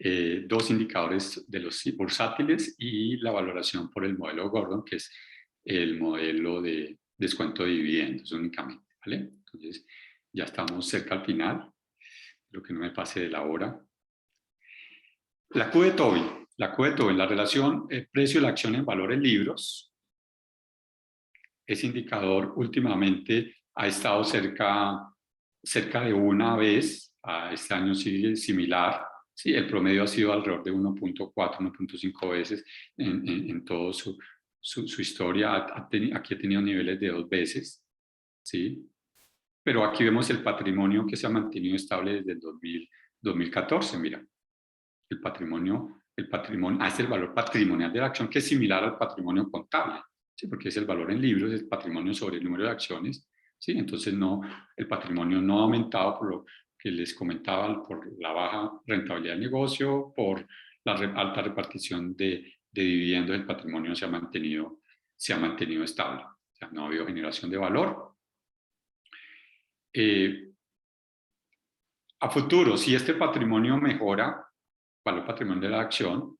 2 indicadores de los bursátiles y la valoración por el modelo Gordon, que es el modelo de descuento de dividendos únicamente, ¿vale? Entonces, ya estamos cerca al final, lo que no me pase de la hora. La Q de Tobin, la relación precio de la acción en valor en libros. Ese indicador últimamente ha estado cerca de una vez, a este año sigue similar. Sí, el promedio ha sido alrededor de 1.4, 1.5 veces en toda su historia. Aquí ha tenido niveles de 2 veces, ¿sí? Pero aquí vemos el patrimonio que se ha mantenido estable desde el 2014. Mira, el patrimonio, es el valor patrimonial de la acción, que es similar al patrimonio contable, ¿sí? Porque es el valor en libros, es el patrimonio sobre el número de acciones, ¿sí? Entonces el patrimonio no ha aumentado por lo que les comentaba, por la baja rentabilidad del negocio, por la alta repartición de dividendos. El patrimonio se ha mantenido estable, o sea, no ha habido generación de valor. A futuro, si este patrimonio mejora, valor patrimonio de la acción,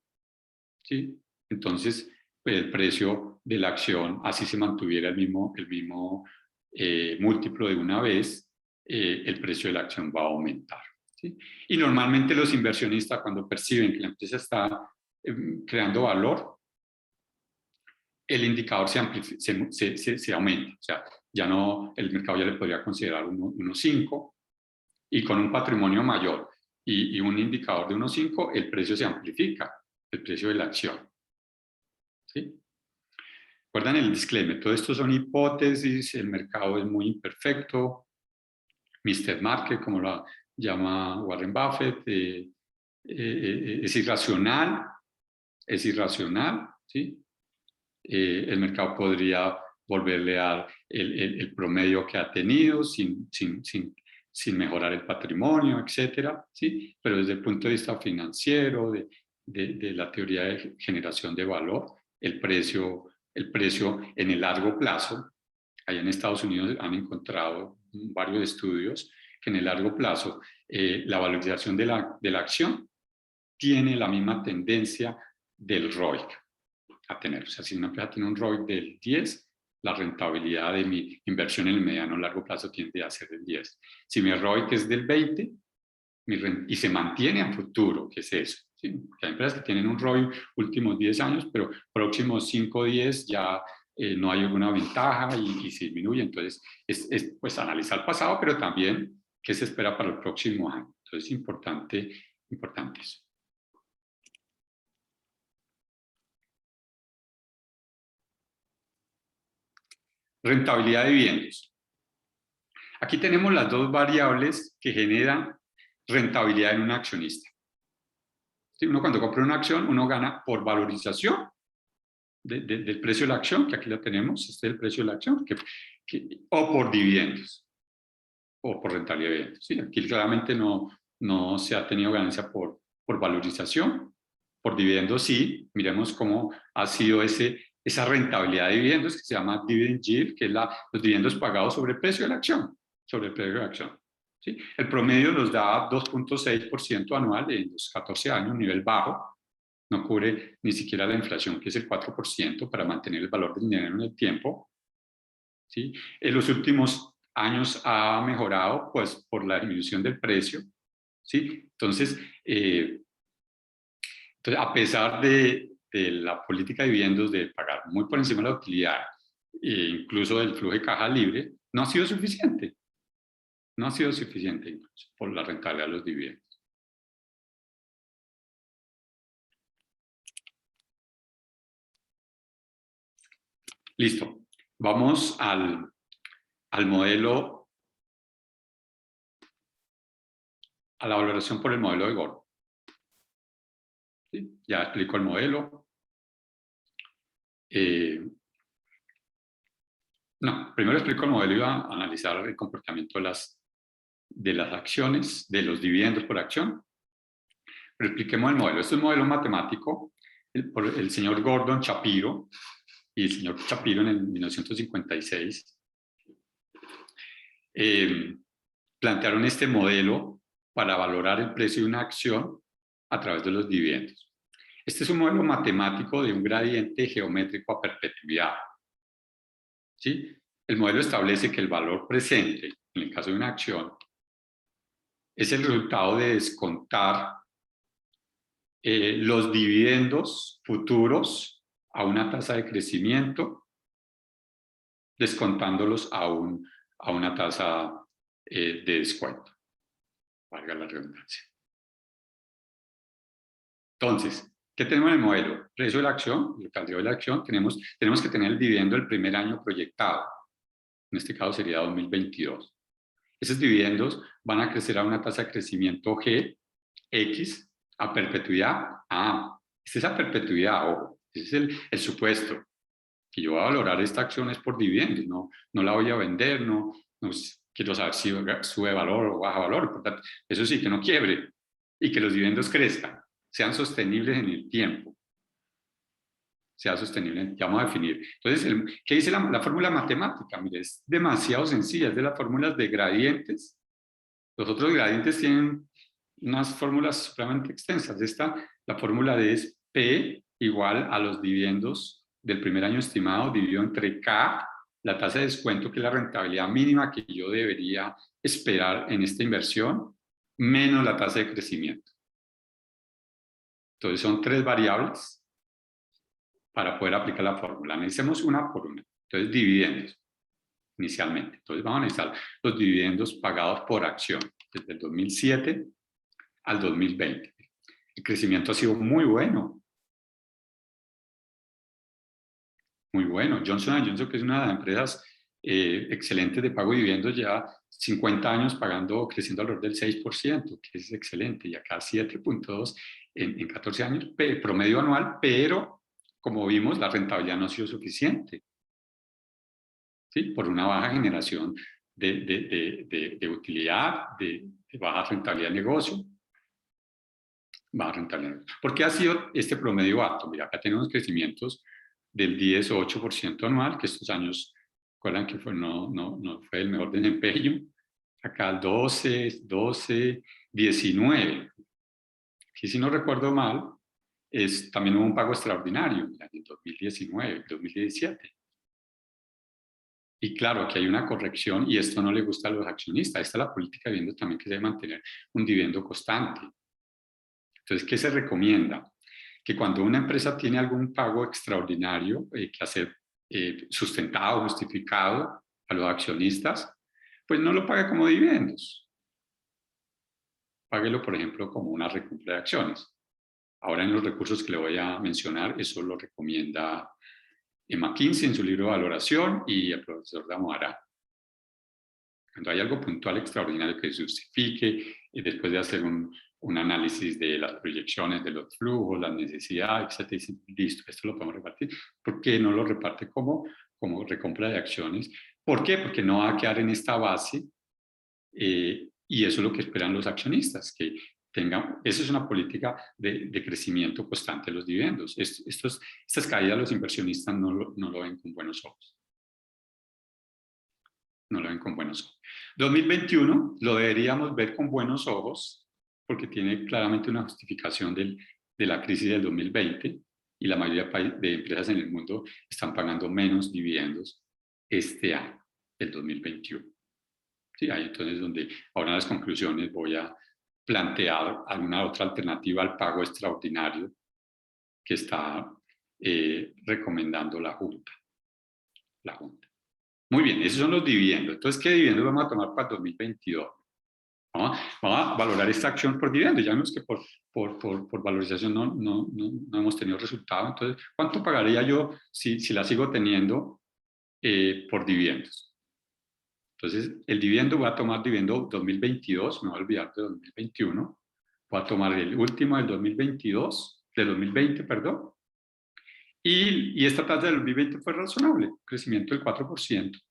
¿sí? Entonces, pues, el precio de la acción, así se mantuviera el mismo múltiplo de una vez, el precio de la acción va a aumentar, ¿sí? Y normalmente los inversionistas, cuando perciben que la empresa está creando valor, el indicador se aumenta. O sea, ya no, el mercado ya le podría considerar 1.5 y con un patrimonio mayor y un indicador de 1.5, el precio se amplifica, el precio de la acción. ¿Sí? Recuerdan el disclaimer, todo esto son hipótesis, el mercado es muy imperfecto, Mr. Market, como lo llama Warren Buffett, es irracional, ¿sí? El mercado podría volverle a dar el promedio que ha tenido sin mejorar el patrimonio, etcétera, ¿sí? Pero desde el punto de vista financiero, de la teoría de generación de valor, el precio en el largo plazo, allá en Estados Unidos han encontrado varios estudios que en el largo plazo la valorización de la acción tiene la misma tendencia del ROIC a tener. O sea, si una empresa tiene un ROIC del 10, la rentabilidad de mi inversión en el mediano o largo plazo tiende a ser del 10. Si mi ROIC es del 20 y se mantiene a futuro, ¿qué es eso? ¿Sí? Porque hay empresas que tienen un ROIC últimos 10 años, pero próximos 5 o 10 ya no hay alguna ventaja y se disminuye. Entonces, es pues analizar el pasado, pero también qué se espera para el próximo año. Entonces, es importante eso. Rentabilidad de dividendos. Aquí tenemos las dos variables que generan rentabilidad en un accionista. ¿Sí? Uno cuando compra una acción, uno gana por valorización del precio de la acción, que aquí la tenemos, este es el precio de la acción, o por dividendos, o por rentabilidad de dividendos. ¿Sí? Aquí claramente no se ha tenido ganancia por valorización, por dividendos sí. Miremos cómo ha sido esa rentabilidad de dividendos que se llama dividend yield, que es los dividendos pagados sobre el precio de la acción, sobre el precio de la acción. ¿Sí? El promedio nos da 2.6% anual en los 14 años, un nivel bajo, no cubre ni siquiera la inflación, que es el 4%, para mantener el valor del dinero en el tiempo. ¿Sí? En los últimos años ha mejorado pues, por la disminución del precio. ¿Sí? Entonces, a pesar de la política de dividendos de pagar muy por encima de la utilidad, incluso del flujo de caja libre, no ha sido suficiente. No ha sido suficiente incluso por la rentabilidad de los dividendos. Listo. Vamos al modelo, a la valoración por el modelo de Gordon. ¿Sí? Ya explico el modelo. No, primero explico el modelo y va a analizar el comportamiento de las acciones, de los dividendos por acción. Pero expliquemos el modelo. Este es un modelo matemático por el señor Gordon Shapiro y el señor Shapiro en el 1956. Plantearon este modelo para valorar el precio de una acción a través de los dividendos. Este es un modelo matemático de un gradiente geométrico a perpetuidad. ¿Sí? El modelo establece que el valor presente, en el caso de una acción, es el resultado de descontar los dividendos futuros a una tasa de crecimiento, descontándolos a una tasa de descuento, valga la redundancia. Entonces, ¿qué tenemos en el modelo? Precio de la acción, el caldeo de la acción, tenemos que tener el dividendo del primer año proyectado. En este caso sería 2022. Esos dividendos van a crecer a una tasa de crecimiento G, X, a perpetuidad A. Esta es a perpetuidad, ojo. Ese es el supuesto. Que yo voy a valorar esta acción es por dividendos, no la voy a vender, no quiero saber si sube valor o baja valor. Por tanto, eso sí, que no quiebre y que los dividendos crezcan, sean sostenibles en el tiempo. Sea sostenible, ya vamos a definir. Entonces, ¿qué dice la fórmula matemática? Mire, es demasiado sencilla, es de las fórmulas de gradientes. Los otros gradientes tienen unas fórmulas supremamente extensas. La fórmula es P igual a los dividendos del primer año estimado dividido entre K, la tasa de descuento, que es la rentabilidad mínima que yo debería esperar en esta inversión, menos la tasa de crecimiento. Entonces son tres variables. para poder aplicar la fórmula. Analicemos una por una. Entonces, dividendos, inicialmente. Entonces, vamos a analizar los dividendos pagados por acción desde el 2007 al 2020. El crecimiento ha sido muy bueno. Muy bueno. Johnson & Johnson, que es una de las empresas excelentes de pago de dividendos, lleva 50 años pagando, creciendo alrededor del 6%, que es excelente, y acá 7.2 en 14 años, promedio anual, pero como vimos, la rentabilidad no ha sido suficiente, ¿sí? Por una baja generación de utilidad, de baja rentabilidad de negocio. Baja rentabilidad. ¿Por qué ha sido este promedio alto? Mira, acá tenemos crecimientos del 10 o 8% anual, que estos años, recuerdan que no fue el mejor desempeño. Acá el 12, 19. Que si no recuerdo mal, también hubo un pago extraordinario en el 2019, 2017. Y claro, aquí hay una corrección y esto no le gusta a los accionistas. Esta es la política de dividendos también, que debe mantener un dividendo constante. Entonces, ¿qué se recomienda? Que cuando una empresa tiene algún pago extraordinario que hacer sustentado, justificado a los accionistas, pues no lo pague como dividendos. Páguelo, por ejemplo, como una recompra de acciones. Ahora, en los recursos que le voy a mencionar, eso lo recomienda McKinsey en su libro de valoración y el profesor Damara. Cuando hay algo puntual extraordinario que se justifique, después de hacer un análisis de las proyecciones de los flujos, las necesidades, etc. Listo, esto lo podemos repartir. ¿Por qué no lo reparte como recompra de acciones? ¿Por qué? Porque no va a quedar en esta base y eso es lo que esperan los accionistas, que tengan, eso es una política de crecimiento constante de los dividendos. Estas caídas los inversionistas no lo ven con buenos ojos. No lo ven con buenos ojos. 2021 lo deberíamos ver con buenos ojos porque tiene claramente una justificación de la crisis del 2020 y la mayoría de empresas en el mundo están pagando menos dividendos este año, el 2021. Sí, ahí entonces donde ahora en las conclusiones voy a plantear alguna otra alternativa al pago extraordinario que está recomendando la Junta. Muy bien, esos son los dividendos. Entonces, ¿qué dividendos vamos a tomar para el 2022? Vamos a valorar esta acción por dividendos. Ya vimos que por valorización no hemos tenido resultado. Entonces, ¿cuánto pagaría yo si la sigo teniendo por dividendos? Entonces, el dividendo, voy a tomar dividendo 2022, me voy a olvidar de 2021. Voy a tomar el último del 2022, del 2020, perdón. Y esta tasa del 2020 fue razonable, crecimiento del 4%.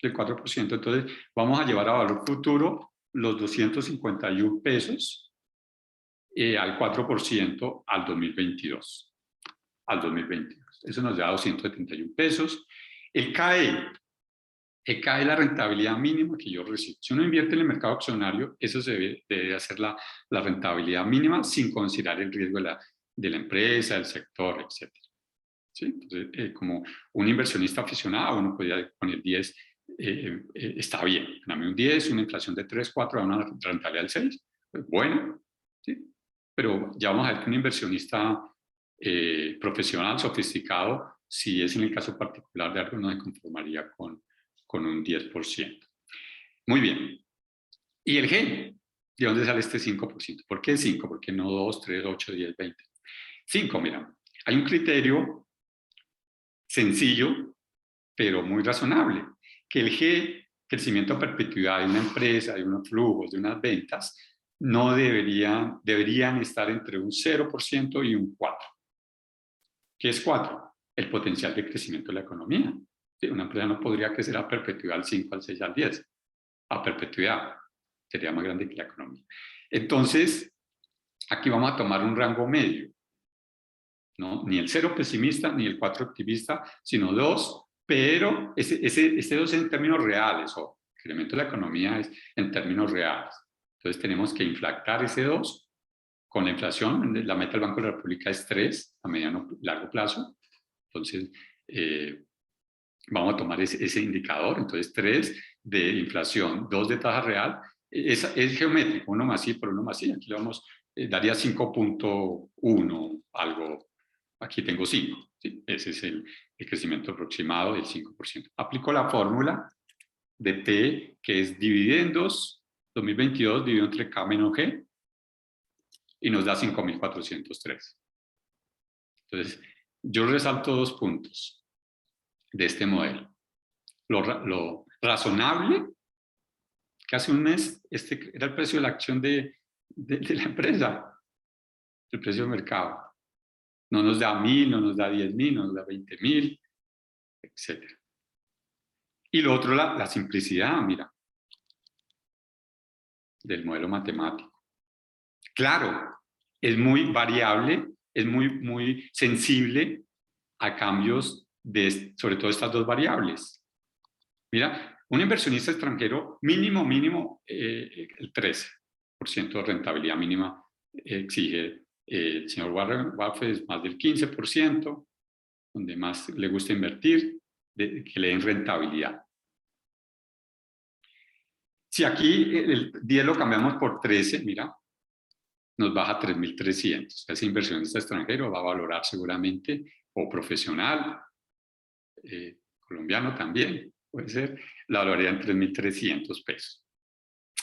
Del 4%. Entonces, vamos a llevar a valor futuro los 251 pesos al 4% al 2022. Al 2022. Eso nos da 271 pesos. El CAE es la rentabilidad mínima que yo recibo. Si uno invierte en el mercado accionario, eso se debe hacer la rentabilidad mínima sin considerar el riesgo de la empresa, del sector, etc. ¿Sí? Entonces, como un inversionista aficionado, uno podría poner 10, está bien. Dame un 10, una inflación de 3, 4, a una rentabilidad del 6. Pues bueno, ¿sí? Pero ya vamos a ver que un inversionista profesional, sofisticado, si es en el caso particular de algo, no se conformaría con un 10%. Muy bien. ¿Y el G? ¿De dónde sale este 5%? ¿Por qué 5? ¿Por qué no 2, 3, 8, 10, 20? 5, mira. Hay un criterio sencillo, pero muy razonable, que el G, crecimiento a perpetuidad de una empresa, de unos flujos, de unas ventas, no deberían estar entre un 0% y un 4%. ¿Qué es 4? El potencial de crecimiento de la economía. Una empresa no podría crecer a perpetuidad al 5, al 6, al 10. A perpetuidad sería más grande que la economía. Entonces, aquí vamos a tomar un rango medio. ¿No? Ni el 0 pesimista, ni el 4 optimista, sino 2, pero ese 2 en términos reales, o el incremento de la economía es en términos reales. Entonces tenemos que inflar ese 2 con la inflación. La meta del Banco de la República es 3 a mediano largo plazo. Entonces, vamos a tomar ese indicador. Entonces, 3 de inflación, 2 de tasa real. Es geométrico, 1 más I por 1 más I. Aquí le vamos, daría 5.1, algo Aquí tengo 5, ¿sí? Ese es el crecimiento aproximado del 5%. Aplico la fórmula de P, que es dividendos 2022 dividido entre K menos G, y nos da 5.403. Entonces, yo resalto 2 puntos de este modelo. Lo razonable, que hace un mes este era el precio de la acción de la empresa, el precio de mercado. No nos da 1.000, no nos da 10.000, no nos da 20.000, etc. Y lo otro, la simplicidad, mira, del modelo matemático. Claro, es muy variable, es muy sensible a cambios de, sobre todo estas dos variables. Mira, un inversionista extranjero mínimo, el 13% de rentabilidad mínima exige el señor Warren Buffett, es más del 15%, donde más le gusta invertir, que le den rentabilidad. Si aquí el 10 lo cambiamos por 13, mira, nos baja 3.300. Ese inversionista extranjero va a valorar seguramente, o profesional, colombiano también, puede ser, la valoraría en 3.300 pesos.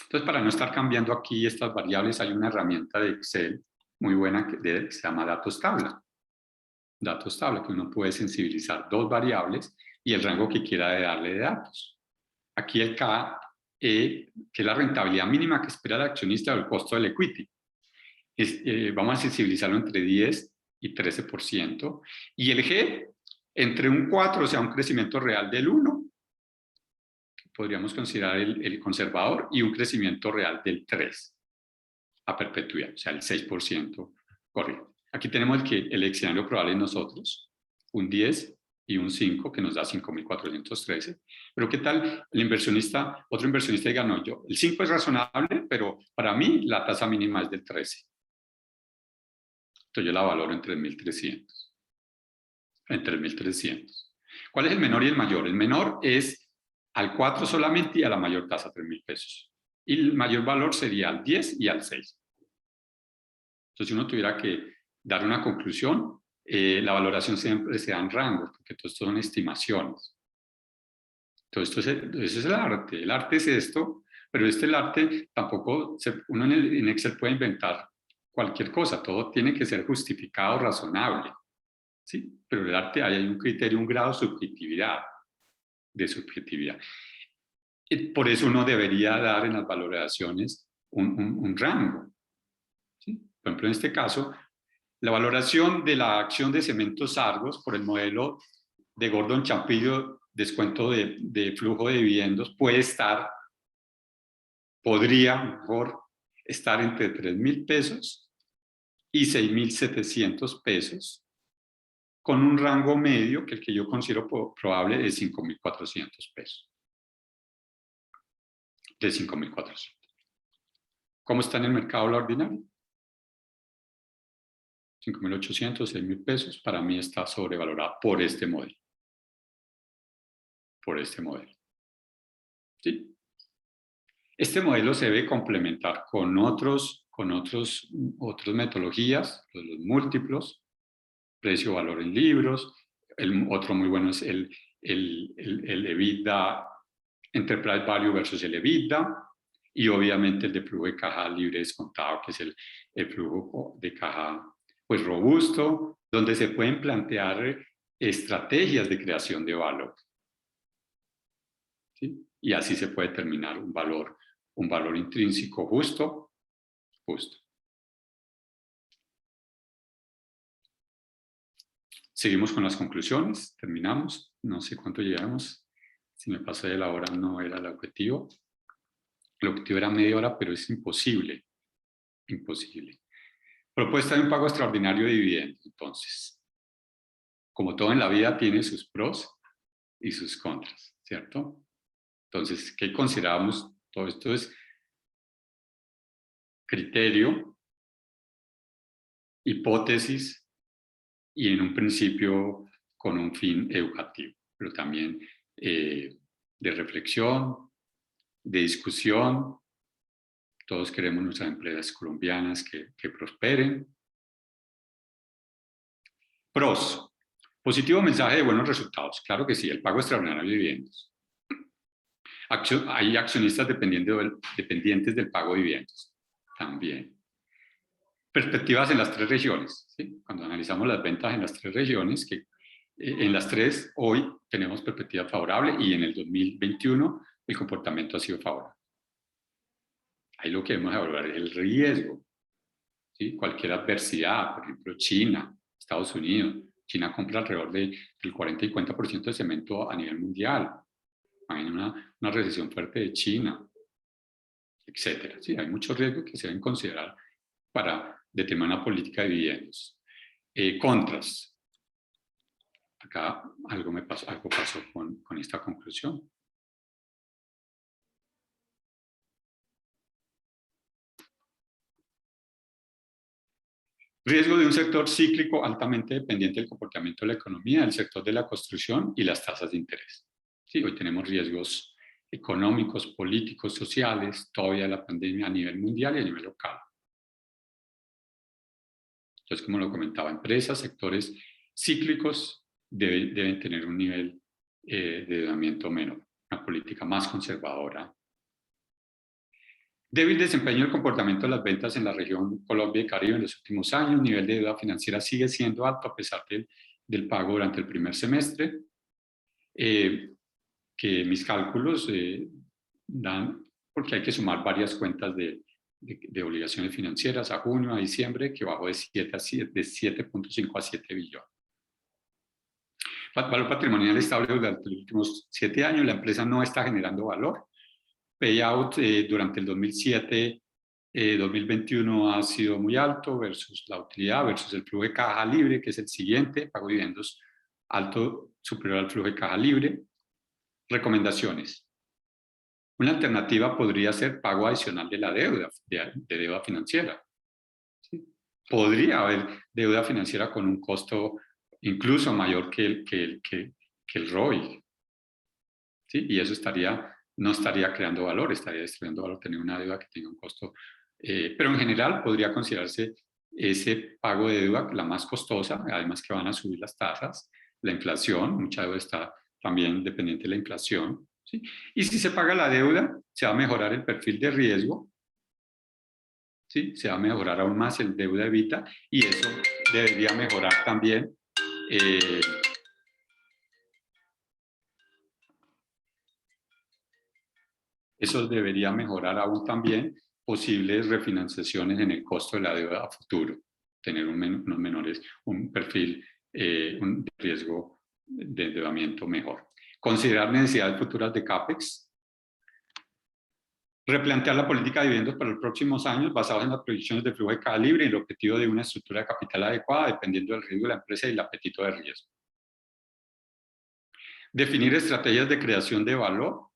Entonces, para no estar cambiando aquí estas variables, hay una herramienta de Excel muy buena que se llama datos tabla. Datos tabla, que uno puede sensibilizar 2 variables y el rango que quiera darle de datos. Aquí el K, que es la rentabilidad mínima que espera el accionista o el costo del equity. Vamos a sensibilizarlo entre 10 y 13%. Y el G, entre un 4, o sea, un crecimiento real del 1, podríamos considerar el conservador, y un crecimiento real del 3 a perpetuidad, o sea, el 6% corriente. Aquí tenemos el escenario probable de nosotros, un 10 y un 5, que nos da 5.413. Pero ¿qué tal el inversionista, otro inversionista diga, no, el 5 es razonable, pero para mí la tasa mínima es del 13. Entonces yo la valoro en 3.300. En 3.300. ¿Cuál es el menor y el mayor? El menor es al 4 solamente y a la mayor tasa, 3.000 pesos. Y el mayor valor sería al 10 y al 6. Entonces, si uno tuviera que dar una conclusión, la valoración siempre se da en rangos, porque todo esto son estimaciones. Todo esto es el arte. El arte es esto, pero el arte tampoco, uno en Excel puede inventar cualquier cosa, todo tiene que ser justificado, razonable. ¿Sí? Pero el arte hay un criterio, un grado de subjetividad. Por eso uno debería dar en las valoraciones un rango. ¿Sí? Por ejemplo, en este caso, la valoración de la acción de Cementos Argos por el modelo de Gordon Champillo, descuento de flujo de dividendos, podría mejor estar entre 3.000 pesos y 6.700 pesos, con un rango medio que el que yo considero probable es 5.400 pesos. De 5.400. ¿Cómo está en el mercado la ordinaria? 5.800, 6.000 pesos. Para mí está sobrevalorada por este modelo. Por este modelo. ¿Sí? Este modelo se debe complementar con otras metodologías, los múltiplos, precio-valor en libros. Otro muy bueno es el EBITDA, Enterprise Value versus el EBITDA, y obviamente el de flujo de caja libre descontado, que es el flujo de caja pues robusto, donde se pueden plantear estrategias de creación de valor. ¿Sí? Y así se puede determinar un valor intrínseco justo. Seguimos con las conclusiones, terminamos, no sé cuánto llegamos, si me pasé de la hora no era el objetivo. El objetivo era media hora, pero es imposible. Propuesta de un pago extraordinario de dividendos. Entonces, como todo en la vida tiene sus pros y sus contras, ¿cierto? Entonces, ¿qué consideramos? Todo esto es criterio, hipótesis y en un principio con un fin educativo, pero también de reflexión, de discusión. Todos queremos nuestras empresas colombianas que prosperen. Pros. Positivo mensaje de buenos resultados. Claro que sí, el pago extraordinario de dividendos. Hay accionistas dependientes del pago de dividendos también. Perspectivas en las tres regiones. ¿Sí? Cuando analizamos las ventas en las tres regiones, que en las tres hoy tenemos perspectiva favorable y en el 2021 el comportamiento ha sido favorable. Ahí lo que debemos evaluar es el riesgo. ¿Sí? Cualquier adversidad, por ejemplo China, Estados Unidos. China compra alrededor del 40 y 50% de cemento a nivel mundial. Hay una recesión fuerte de China, etcétera. Sí, hay muchos riesgos que se deben considerar para determinar una política de dividendos. Contras. Acá algo pasó con esta conclusión. Riesgo de un sector cíclico altamente dependiente del comportamiento de la economía, el sector de la construcción y las tasas de interés. Sí, hoy tenemos riesgos económicos, políticos, sociales, todavía la pandemia a nivel mundial y a nivel local. Entonces, como lo comentaba, empresas, sectores cíclicos deben tener un nivel de endeudamiento menor, una política más conservadora. Débil desempeño del comportamiento de las ventas en la región Colombia y Caribe en los últimos años. El nivel de deuda financiera sigue siendo alto a pesar del pago durante el primer semestre. Que mis cálculos dan, porque hay que sumar varias cuentas de obligaciones financieras a junio, a diciembre, que bajó de 7.5 a 7 billones. Valor patrimonial estable durante los últimos 7 años. La empresa no está generando valor. Payout durante el 2021 ha sido muy alto versus la utilidad, versus el flujo de caja libre, que es el siguiente, pago de dividendos alto, superior al flujo de caja libre. Recomendaciones. Una alternativa podría ser pago adicional de la deuda, de deuda financiera. ¿Sí? Podría haber deuda financiera con un costo incluso mayor que el ROI. ¿Sí? Y eso no estaría creando valor, estaría destruyendo valor tener una deuda que tenga un costo. Pero en general podría considerarse ese pago de deuda la más costosa, además que van a subir las tasas, la inflación, mucha deuda está también dependiente de la inflación. ¿Sí? Y si se paga la deuda, se va a mejorar el perfil de riesgo, ¿sí? Se va a mejorar aún más el deuda evita y eso debería mejorar también eso debería mejorar aún también posibles refinanciaciones en el costo de la deuda a futuro, tener un perfil, un riesgo de endeudamiento mejor. Considerar necesidades futuras de CAPEX. Replantear la política de dividendos para los próximos años basados en las proyecciones de flujo de caja libre y el objetivo de una estructura de capital adecuada dependiendo del riesgo de la empresa y el apetito de riesgo. Definir estrategias de creación de valor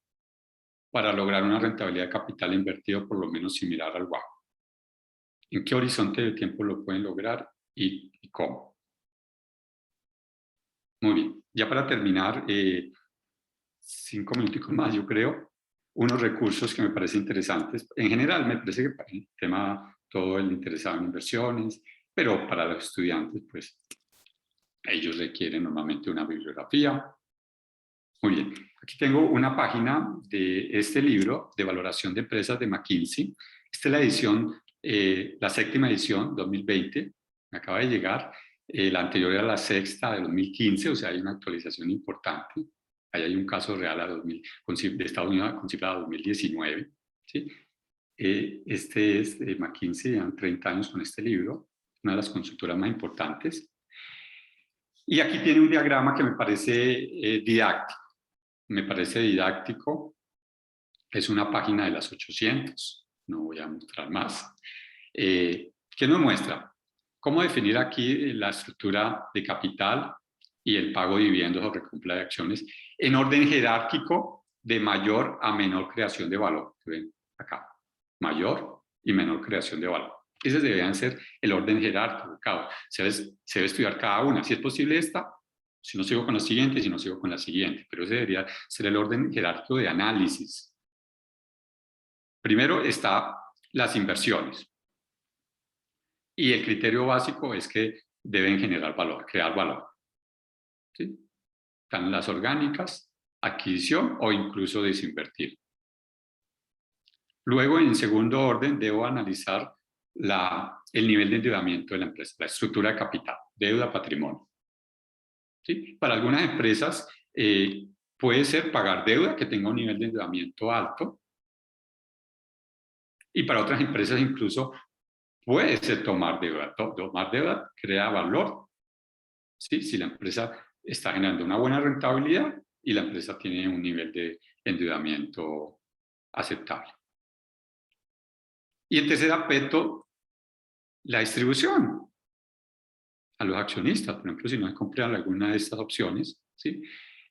para lograr una rentabilidad de capital invertido por lo menos similar al WACC. ¿En qué horizonte de tiempo lo pueden lograr y cómo? Muy bien, ya para terminar, 5 minutos más yo creo, unos recursos que me parecen interesantes. En general me parece que para el tema todo el interesado en inversiones, pero para los estudiantes pues ellos requieren normalmente una bibliografía. Muy bien, aquí tengo una página de este libro de valoración de empresas de McKinsey. Esta es la edición, la séptima edición, 2020, me acaba de llegar. La anterior era la sexta de 2015, o sea, hay una actualización importante. Ahí hay un caso real de Estados Unidos con cifra de 2019. ¿Sí? Este es McKinsey, llevan 30 años con este libro, una de las consultoras más importantes. Y aquí tiene un diagrama que me parece didáctico. Es una página de las 800, no voy a mostrar más. ¿Qué nos muestra? ¿Cómo definir aquí la estructura de capital y el pago de dividendos o recompra de acciones en orden jerárquico de mayor a menor creación de valor? ¿Ven? Acá, mayor y menor creación de valor. Ese deberían ser el orden jerárquico. Se debe estudiar cada una. Si es posible esta, si no sigo con la siguiente, si no sigo con la siguiente. Pero ese debería ser el orden jerárquico de análisis. Primero está las inversiones. Y el criterio básico es que deben generar valor, crear valor. ¿Sí? Están las orgánicas, adquisición o incluso desinvertir. Luego, en segundo orden, debo analizar el nivel de endeudamiento de la empresa, la estructura de capital, deuda, patrimonio. ¿Sí? Para algunas empresas puede ser pagar deuda que tenga un nivel de endeudamiento alto, y para otras empresas incluso puede ser tomar deuda. Tomar deuda crea valor, ¿sí? Si la empresa está generando una buena rentabilidad y la empresa tiene un nivel de endeudamiento aceptable. Y el tercer aspecto, la distribución a los accionistas, por ejemplo, si no compran alguna de estas opciones, ¿sí?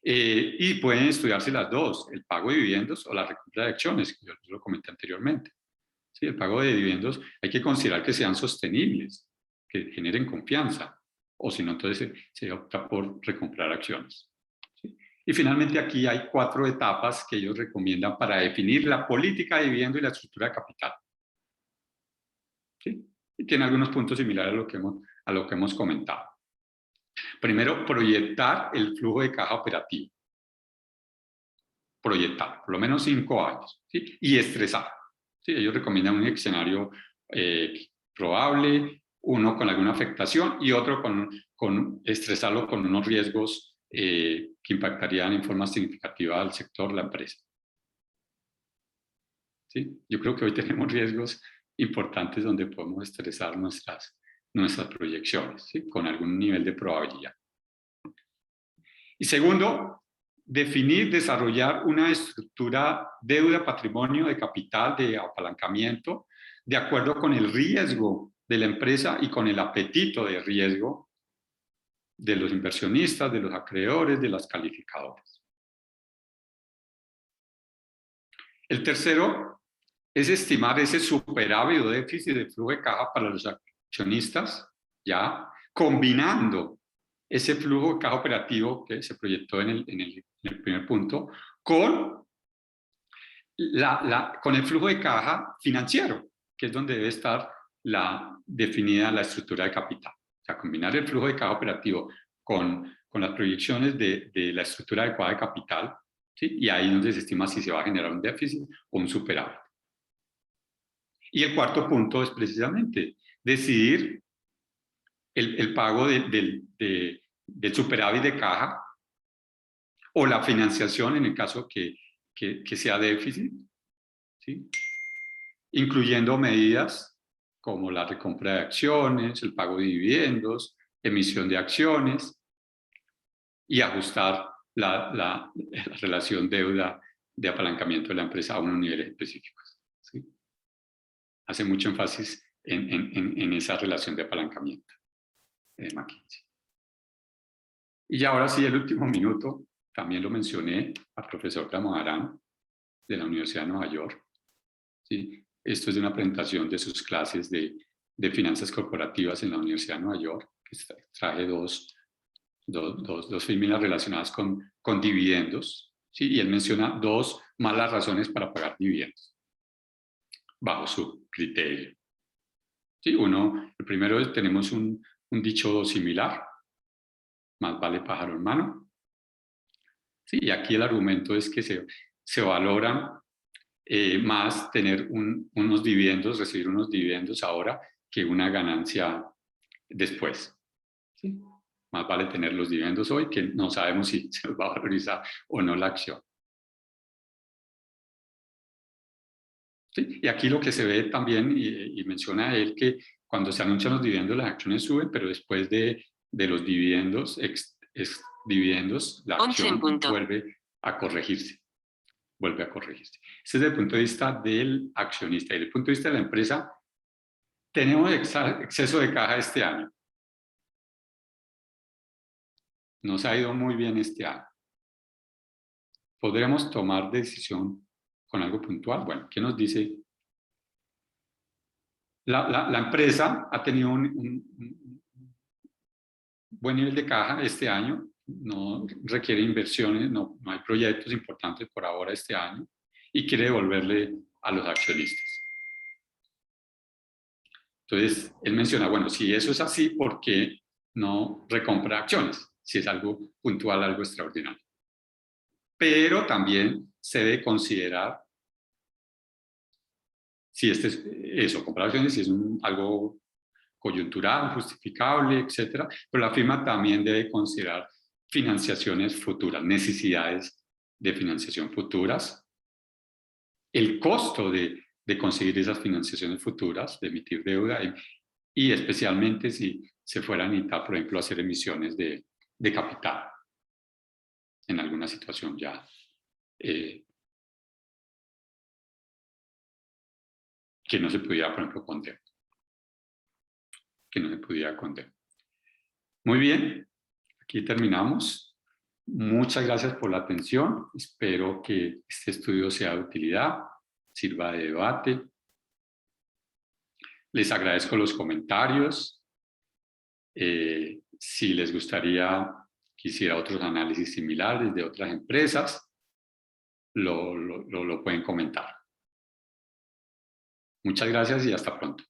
Y pueden estudiarse las dos, el pago de dividendos o la recompra de acciones, que yo lo comenté anteriormente. ¿Sí? El pago de dividendos hay que considerar que sean sostenibles, que generen confianza, o si no, entonces se opta por recomprar acciones. ¿Sí? Y finalmente aquí hay 4 etapas que ellos recomiendan para definir la política de dividendo y la estructura de capital. ¿Sí? Y tiene algunos puntos similares a lo que hemos comentado. Primero, proyectar el flujo de caja operativo. Proyectar, por lo menos 5 años. ¿Sí? Y estresar. ¿Sí? Ellos recomiendan un escenario probable, uno con alguna afectación y otro con estresarlo con unos riesgos que impactarían en forma significativa al sector, la empresa. ¿Sí? Yo creo que hoy tenemos riesgos importantes donde podemos estresar nuestras proyecciones, ¿sí? Con algún nivel de probabilidad. Y segundo, definir, desarrollar una estructura deuda, patrimonio, de capital, de apalancamiento, de acuerdo con el riesgo de la empresa y con el apetito de riesgo de los inversionistas, de los acreedores, de las calificadoras. El tercero es estimar ese superávit o déficit de flujo de caja para los accionistas, ya combinando ese flujo de caja operativo que se proyectó en el primer punto con el flujo de caja financiero, que es donde debe estar definida la estructura de capital. O sea, combinar el flujo de caja operativo con las proyecciones de la estructura adecuada de capital, ¿sí? Y ahí es donde se estima si se va a generar un déficit o un superávit. Y el cuarto punto es precisamente decidir el pago del superávit de caja o la financiación en el caso que sea déficit, ¿sí? Incluyendo medidas como la recompra de acciones, el pago de dividendos, emisión de acciones y ajustar la relación deuda de apalancamiento de la empresa a unos niveles específicos, ¿sí? Hace mucho énfasis en esa relación de apalancamiento de McKinsey. Y ahora sí, el último minuto, también lo mencioné al profesor Damodaran de la Universidad de Nueva York. ¿Sí? Esto es de una presentación de sus clases de finanzas corporativas en la Universidad de Nueva York, que traje dos fórmulas relacionadas con dividendos, ¿sí? Y él menciona 2 malas razones para pagar dividendos, bajo su criterio. ¿Sí? El primero es, tenemos un dicho similar, más vale pájaro en mano. ¿Sí? Y aquí el argumento es que se valoran más tener unos dividendos, recibir unos dividendos ahora que una ganancia después. ¿Sí? Más vale tener los dividendos hoy que no sabemos si se va a valorizar o no la acción. ¿Sí? Y aquí lo que se ve también, y menciona él, que cuando se anuncian los dividendos las acciones suben, pero después de los dividendos, dividendos, la acción vuelve a corregirse. Vuelve a corregirse. Ese es desde el punto de vista del accionista. Y desde el punto de vista de la empresa, tenemos exceso de caja este año. Nos ha ido muy bien este año. ¿Podremos tomar decisión con algo puntual? Bueno, ¿qué nos dice? La empresa ha tenido un buen nivel de caja este año, no requiere inversiones, no hay proyectos importantes por ahora este año y quiere devolverle a los accionistas. Entonces, él menciona, bueno, si eso es así, ¿por qué no recompra acciones, si es algo puntual, algo extraordinario. Pero también se debe considerar si eso, comprar acciones, si es algo coyuntural, justificable, etcétera, pero la firma también debe considerar financiaciones futuras, necesidades de financiación futuras, el costo de conseguir esas financiaciones futuras, de emitir deuda, y especialmente si se fuera a necesitar, por ejemplo, hacer emisiones de capital en alguna situación ya que no se pudiera, por ejemplo, con deuda, que no se pudiera con deuda. Muy bien, aquí terminamos. Muchas gracias por la atención. Espero que este estudio sea de utilidad, sirva de debate. Les agradezco los comentarios. Si les gustaría que hiciera otros análisis similares de otras empresas, lo pueden comentar. Muchas gracias y hasta pronto.